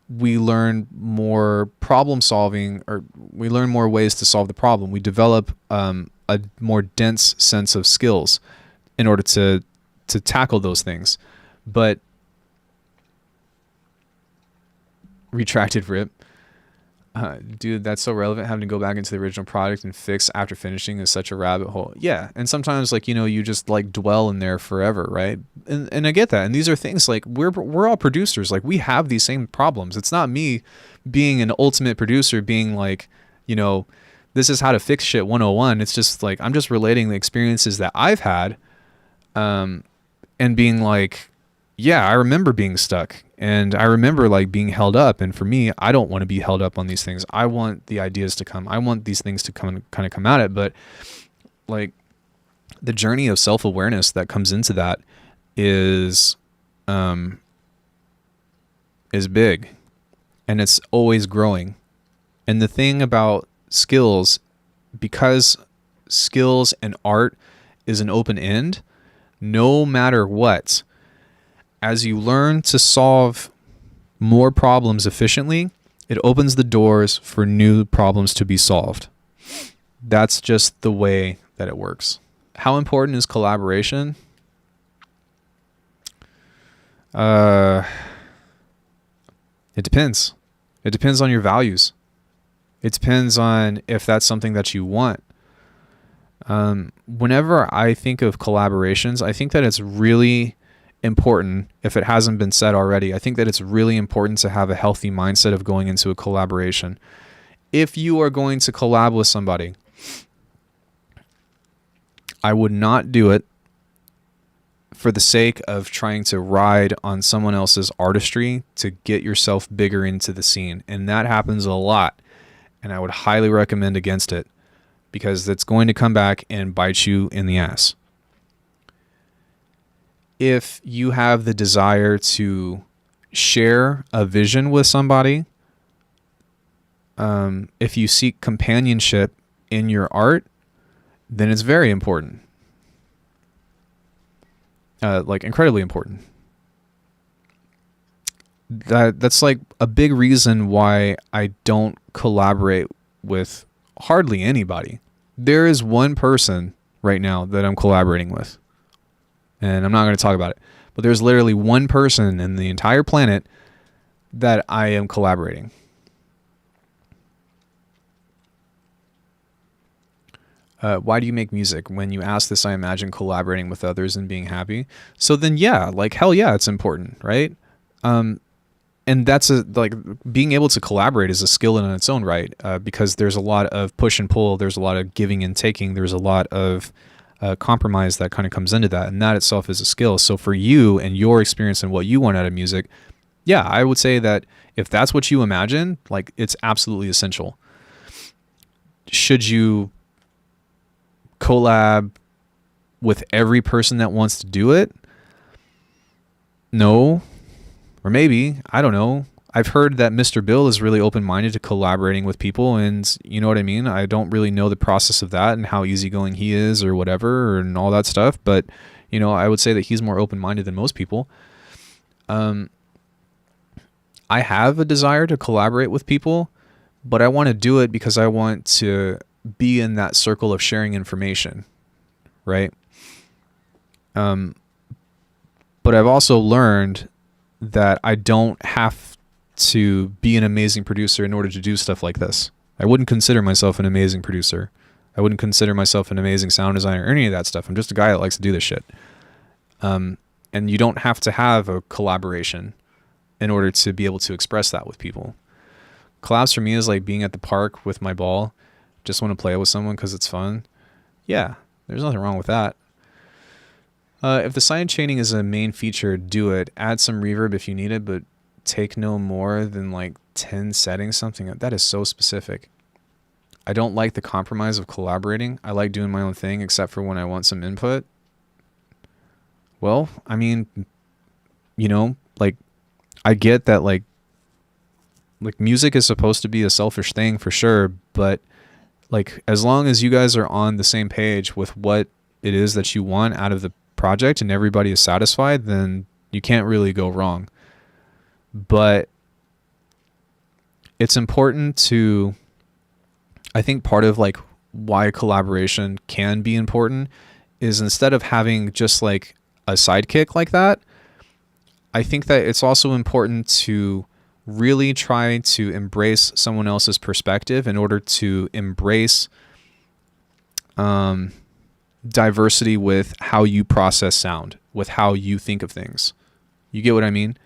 S1: we learn more problem solving, or we learn more ways to solve the problem. We develop a more dense sense of skills in order to tackle those things. But retracted rip. Dude, that's so relevant. Having to go back into the original product and fix after finishing is such a rabbit hole. Yeah, and sometimes you just like dwell in there forever, right? And I get that. And these are things like we're all producers. Like we have these same problems. It's not me being an ultimate producer being like, this is how to fix shit 101. It's just like I'm just relating the experiences that I've had, and being like, yeah, I remember being stuck. And I remember like being held up. And for me, I don't want to be held up on these things. I want the ideas to come. I want these things to come at it. But like the journey of self-awareness that comes into that is big, and it's always growing. And the thing about skills, because skills and art is an open end, no matter what, as you learn to solve more problems efficiently, it opens the doors for new problems to be solved. That's just the way that it works. How important is collaboration? It depends. It depends on your values. It depends on if that's something that you want. Whenever I think of collaborations, I think that it's really important, if it hasn't been said already, I think that it's really important to have a healthy mindset of going into a collaboration. If you are going to collab with somebody, I would not do it for the sake of trying to ride on someone else's artistry to get yourself bigger into the scene. And that happens a lot. And I would highly recommend against it, because it's going to come back and bite you in the ass. If you have the desire to share a vision with somebody, if you seek companionship in your art, then it's very important. Like incredibly important. That's like a big reason why I don't collaborate with hardly anybody. There is one person right now that I'm collaborating with, and I'm not going to talk about it, but there's literally one person in the entire planet that I am collaborating. Why do you make music? When you ask this, I imagine collaborating with others and being happy. So then, yeah, like hell yeah, it's important, right? And that's like being able to collaborate is a skill in its own right, because there's a lot of push and pull, there's a lot of giving and taking, there's a lot of compromise that kind of comes into that, and that itself is a skill. So for you and your experience and what you want out of music, yeah, I would say that if that's what you imagine, like it's absolutely essential. Should you collab with every person that wants to do it? No. Or maybe, I don't know. I've heard that Mr. Bill is really open-minded to collaborating with people, and you know what I mean? I don't really know the process of that and how easygoing he is or whatever and all that stuff, but you know, I would say that he's more open-minded than most people. I have a desire to collaborate with people, but I want to do it because I want to be in that circle of sharing information, right? But I've also learned that I don't have to be an amazing producer in order to do stuff like this. I wouldn't consider myself an amazing producer. I wouldn't consider myself an amazing sound designer or any of that stuff. I'm just a guy that likes to do this shit. And you don't have to have a collaboration in order to be able to express that with people. Collabs for me is like being at the park with my ball. Just want to play with someone because it's fun. Yeah, there's nothing wrong with that. If the side chaining is a main feature, do it. Add some reverb if you need it, but take no more than like 10 settings, something. That is so specific. I don't like the compromise of collaborating. I like doing my own thing, except for when I want some input. Well, I mean, like, I get that, like music is supposed to be a selfish thing for sure, but like, as long as you guys are on the same page with what it is that you want out of the project and everybody is satisfied, then you can't really go wrong. But it's important to, I think part of like why collaboration can be important is, instead of having just like a sidekick like that, I think that it's also important to really try to embrace someone else's perspective in order to embrace diversity with how you process sound, with how you think of things. You get what I mean?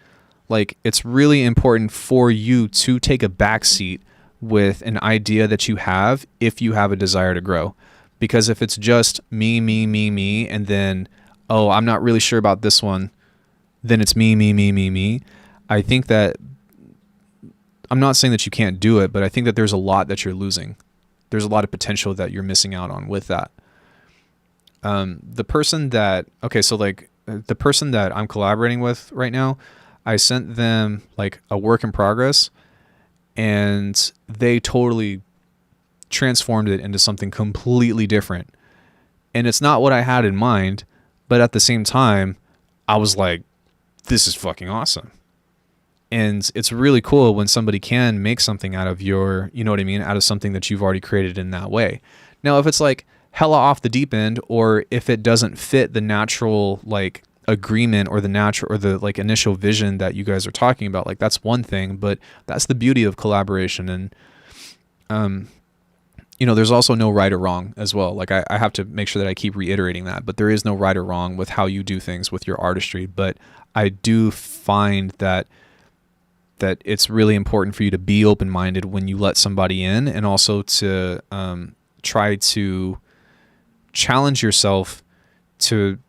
S1: Like, it's really important for you to take a back seat with an idea that you have if you have a desire to grow. Because if it's just me, and then, oh, I'm not really sure about this one, then it's me. I think that, I'm not saying that you can't do it, but I think that there's a lot that you're losing. There's a lot of potential that you're missing out on with that. The person that I'm collaborating with right now, I sent them like a work in progress, and they totally transformed it into something completely different. And it's not what I had in mind, but at the same time, I was like, this is fucking awesome. And it's really cool when somebody can make something out of your, you know what I mean, out of something that you've already created in that way. Now, if it's like hella off the deep end, or if it doesn't fit the natural like agreement or the like initial vision that you guys are talking about, like, that's one thing. But that's the beauty of collaboration. And there's also no right or wrong as well. Like, I have to make sure that I keep reiterating that, but there is no right or wrong with how you do things with your artistry. But I do find that it's really important for you to be open-minded when you let somebody in, and also to try to challenge yourself to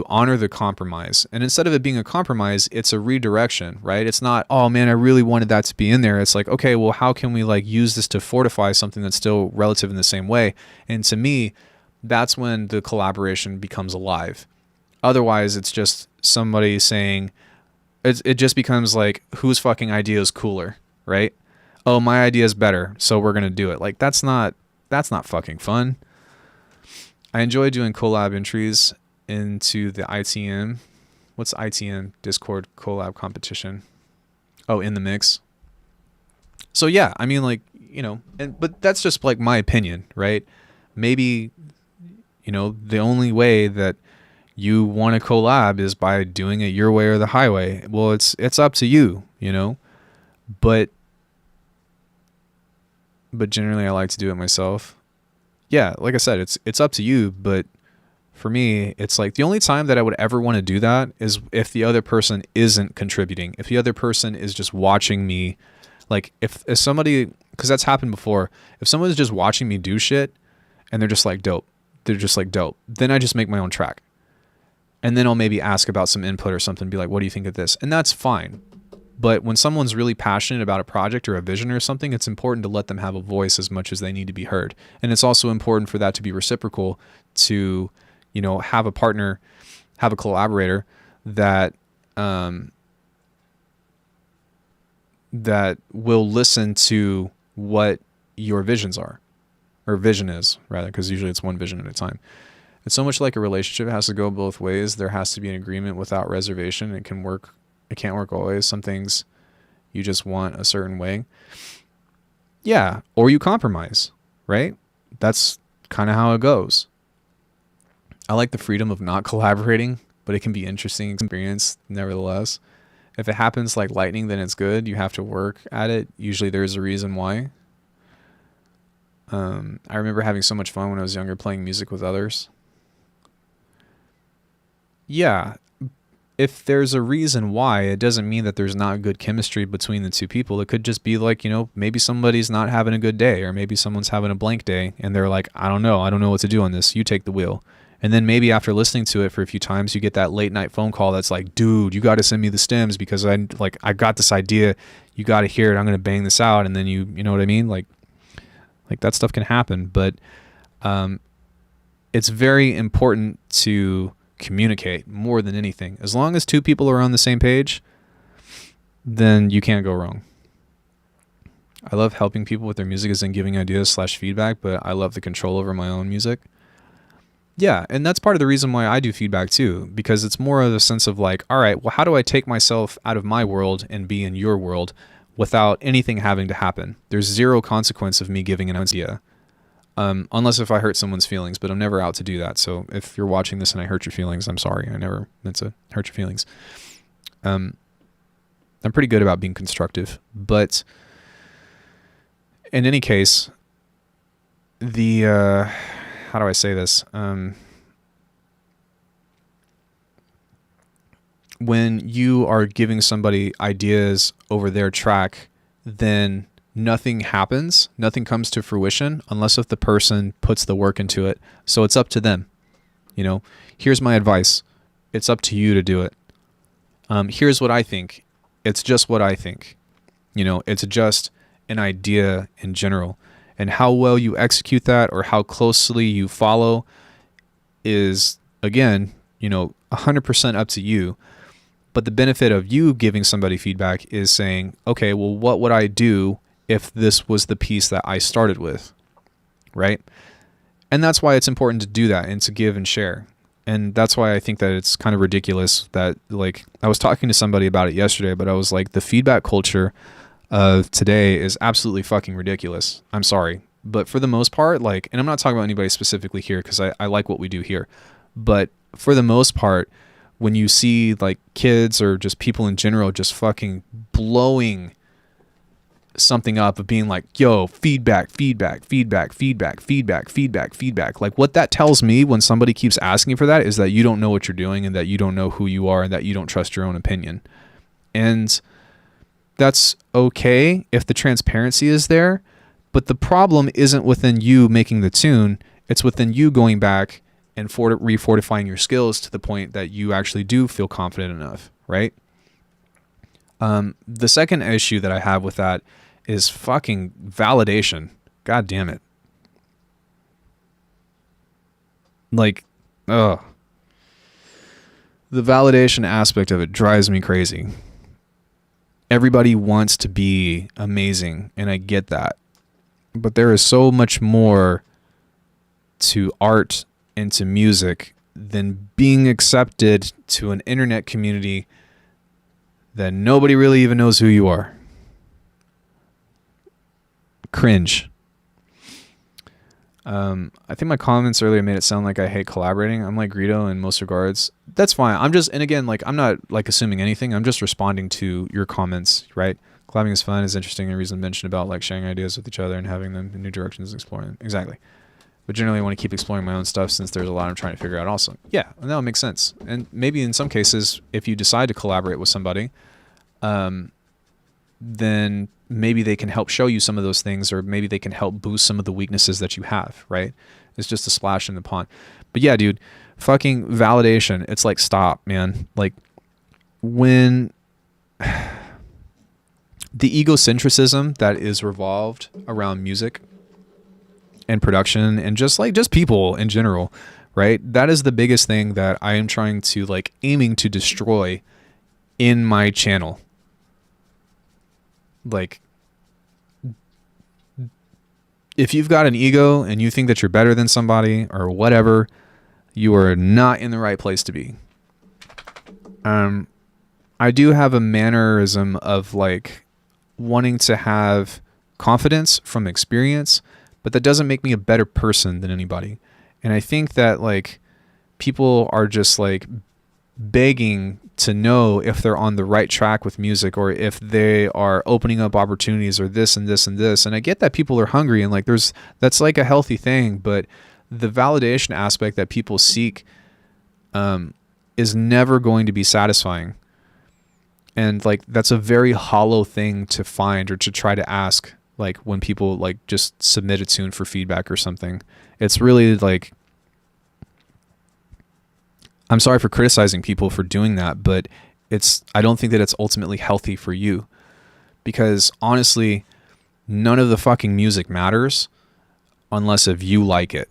S1: honor the compromise. And instead of it being a compromise, it's a redirection, right? It's not, oh man, I really wanted that to be in there. It's like, okay, well, how can we like use this to fortify something that's still relative in the same way? And to me, that's when the collaboration becomes alive. Otherwise, it's just somebody saying, it just becomes like, whose fucking idea is cooler, right? Oh, my idea is better, so we're gonna do it. Like, that's not fucking fun. I enjoy doing collab entries into the ITM. What's ITM? Discord collab competition. Oh, in the mix. So yeah, I mean, like, but that's just like my opinion, right? Maybe, the only way that you want to collab is by doing it your way or the highway. Well, it's up to you, but generally I like to do it myself. Yeah, like I said, it's up to you, but for me, it's like the only time that I would ever want to do that is if the other person isn't contributing. If the other person is just watching me, like if somebody, because that's happened before, if someone's just watching me do shit and they're just like dope, then I just make my own track. And then I'll maybe ask about some input or something, be like, what do you think of this? And that's fine. But when someone's really passionate about a project or a vision or something, it's important to let them have a voice as much as they need to be heard. And it's also important for that to be reciprocal, to, have a partner, have a collaborator that that will listen to what your visions are, or vision is, rather, because usually it's one vision at a time. It's so much like a relationship. It has to go both ways. There has to be an agreement without reservation. It can't work always. Some things you just want a certain way. Yeah, or you compromise, right? That's kind of how it goes. I like the freedom of not collaborating, but it can be interesting experience nevertheless. If it happens like lightning, then it's good. You have to work at it. Usually there's a reason why. I remember having so much fun when I was younger playing music with others. Yeah, if there's a reason why, it doesn't mean that there's not good chemistry between the two people. It could just be like, maybe somebody's not having a good day, or maybe someone's having a blank day and they're like, I don't know what to do on this. You take the wheel. And then maybe after listening to it for a few times, you get that late night phone call that's like, dude, you got to send me the stems because I got this idea. You got to hear it. I'm going to bang this out. And then you know what I mean? Like that stuff can happen, but it's very important to communicate more than anything. As long as two people are on the same page, then you can't go wrong. I love helping people with their music as in giving ideas / feedback, but I love the control over my own music. Yeah, and that's part of the reason why I do feedback too, because it's more of a sense of like, all right, well, how do I take myself out of my world and be in your world without anything having to happen? There's zero consequence of me giving an idea. Unless if I hurt someone's feelings, but I'm never out to do that. So if you're watching this and I hurt your feelings, I'm sorry. I never meant to hurt your feelings. I'm pretty good about being constructive, but in any case, how do I say this? When you are giving somebody ideas over their track, then nothing happens, nothing comes to fruition unless if the person puts the work into it. So it's up to them. Here's my advice. It's up to you to do it. Here's what I think. It's just what I think. It's just an idea in general. And how well you execute that or how closely you follow is, again, 100% up to you. But the benefit of you giving somebody feedback is saying, okay, well, what would I do if this was the piece that I started with, right? And that's why it's important to do that and to give and share. And that's why I think that it's kind of ridiculous that, like, I was talking to somebody about it yesterday, but I was like, the feedback culture of today is absolutely fucking ridiculous. I'm sorry. But for the most part, like, and I'm not talking about anybody specifically here because I like what we do here, but for the most part, when you see like kids or just people in general just fucking blowing something up of being like, yo, feedback. Like what that tells me when somebody keeps asking for that is that you don't know what you're doing and that you don't know who you are and that you don't trust your own opinion. And that's okay if the transparency is there, but the problem isn't within you making the tune. It's within you going back and refortifying your skills to the point that you actually do feel confident enough, right? The second issue that I have with that is fucking validation. God damn it. Like, ugh. The validation aspect of it drives me crazy. Everybody wants to be amazing, and I get that. But there is so much more to art and to music than being accepted to an internet community that nobody really even knows who you are. Cringe. I think my comments earlier made it sound like I hate collaborating. I'm like Greedo in most regards. That's fine. And again, like, I'm not like assuming anything. I'm just responding to your comments, right? Collabing is fun, is interesting, and reason mentioned about like sharing ideas with each other and having them in new directions and exploring them. Exactly. But generally I want to keep exploring my own stuff since there's a lot I'm trying to figure out also. Yeah, that makes sense. And maybe in some cases, if you decide to collaborate with somebody, then maybe they can help show you some of those things, or maybe they can help boost some of the weaknesses that you have, right? It's just a splash in the pond. But yeah, dude, fucking validation. It's like, stop, man. Like, when the egocentrism that is revolved around music and production and just people in general, right? That is the biggest thing that I am trying to aiming to destroy in my channel. Like, if you've got an ego and you think that you're better than somebody or whatever, you are not in the right place to be. I do have a mannerism of wanting to have confidence from experience, but that doesn't make me a better person than anybody. And I think that people are just begging to know if they're on the right track with music, or if they are opening up opportunities, or this and this and this. And I get that people are hungry and that's a healthy thing, but the validation aspect that people seek is never going to be satisfying. And like, that's a very hollow thing to find or to try to ask, like when people like just submit a tune for feedback or something. It's really like, I'm sorry for criticizing people for doing that, but I don't think that it's ultimately healthy for you, because honestly, none of the fucking music matters unless if you like it,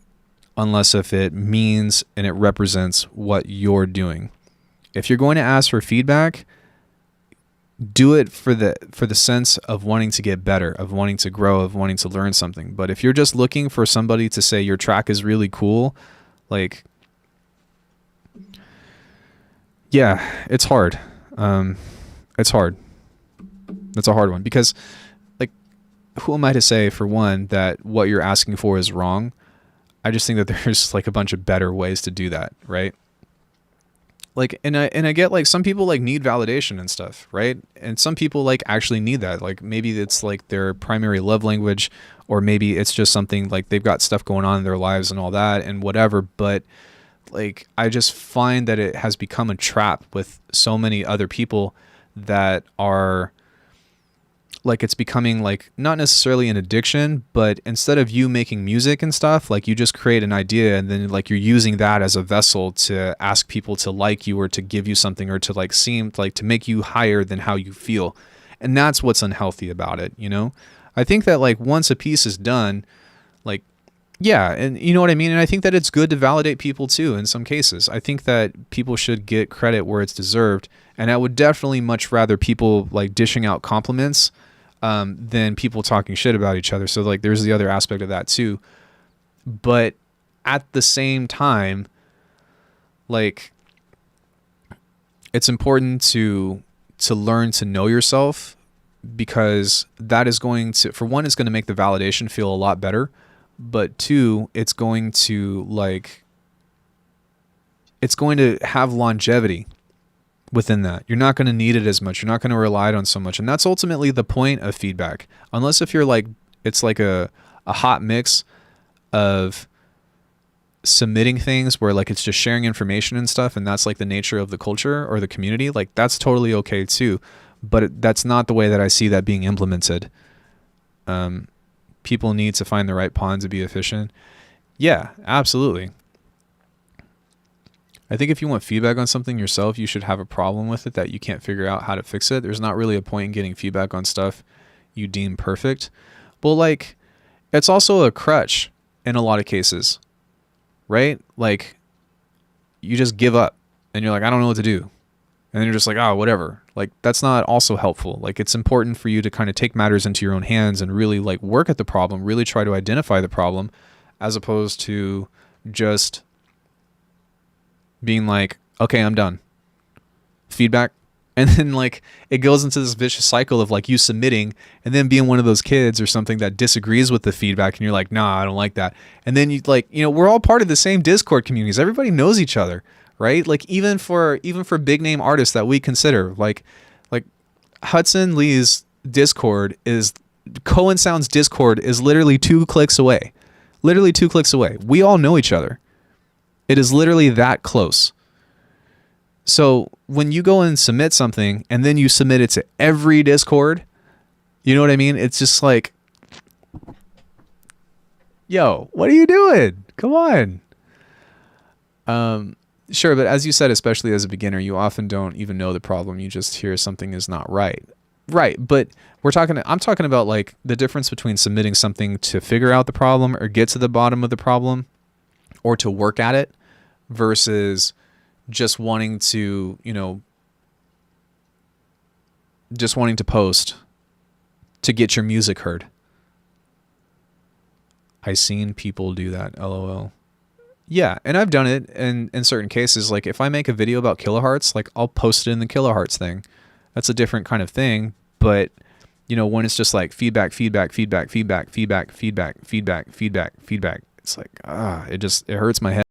S1: unless if it means and it represents what you're doing. If you're going to ask for feedback, do it for the sense of wanting to get better, of wanting to grow, of wanting to learn something. But if you're just looking for somebody to say your track is really cool, like, yeah, it's hard. It's hard. That's a hard one, because like, who am I to say, for one, that what you're asking for is wrong? I just think that there's like a bunch of better ways to do that, right? Like, and I get like some people like need validation and stuff, right? And some people like actually need that. Like maybe it's like their primary love language, or maybe it's just something like they've got stuff going on in their lives and all that and whatever. But like, I just find that it has become a trap with so many other people that are like, it's becoming like not necessarily an addiction, but instead of you making music and stuff, like you just create an idea and then like you're using that as a vessel to ask people to like you or to give you something or to like seem like to make you higher than how you feel. And that's what's unhealthy about it, you know? I think that like once a piece is done, like, yeah, and you know what I mean? And I think that it's good to validate people too in some cases. I think that people should get credit where it's deserved. And I would definitely much rather people like dishing out compliments than people talking shit about each other. So like, there's the other aspect of that too. But at the same time, like, it's important to learn to know yourself, because that is going to, for one, it's going to make the validation feel a lot better. But two, it's going to like, it's going to have longevity within that. You're not going to need it as much. You're not going to rely on so much. And that's ultimately the point of feedback. Unless if you're like, it's like a hot mix of submitting things where like it's just sharing information and stuff, and that's like the nature of the culture or the community, like that's totally okay too. But that's not the way that I see that being implemented. People need to find the right pond to be efficient. Yeah, absolutely. I think if you want feedback on something yourself, you should have a problem with it that you can't figure out how to fix it. There's not really a point in getting feedback on stuff you deem perfect. But like, it's also a crutch in a lot of cases, right? Like, you just give up and you're like, I don't know what to do. And then you're just like, oh, whatever. Like, that's not also helpful. Like, it's important for you to kind of take matters into your own hands and really like work at the problem, really try to identify the problem, as opposed to just being like, okay, I'm done. Feedback. And then like, it goes into this vicious cycle of like you submitting and then being one of those kids or something that disagrees with the feedback. And you're like, nah, I don't like that. And then you like, you know, we're all part of the same Discord communities. Everybody knows each other, right? Like even for big name artists that we consider, like Hudson Lee's Discord is, Cohen Sound's Discord is literally 2 clicks away. Literally 2 clicks away. We all know each other. It is literally that close. So when you go and submit something and then you submit it to every Discord, you know what I mean? It's just like, yo, what are you doing? Come on. Sure, but as you said, especially as a beginner, you often don't even know the problem. You just hear something is not right. Right, but I'm talking about like the difference between submitting something to figure out the problem or get to the bottom of the problem or to work at it versus just wanting to, you know, just wanting to post to get your music heard. I've seen people do that, LOL. Yeah, and I've done it in certain cases. Like if I make a video about kilohearts, like I'll post it in the kilohearts thing. That's a different kind of thing. But, you know, when it's just like feedback, it's like, it hurts my head.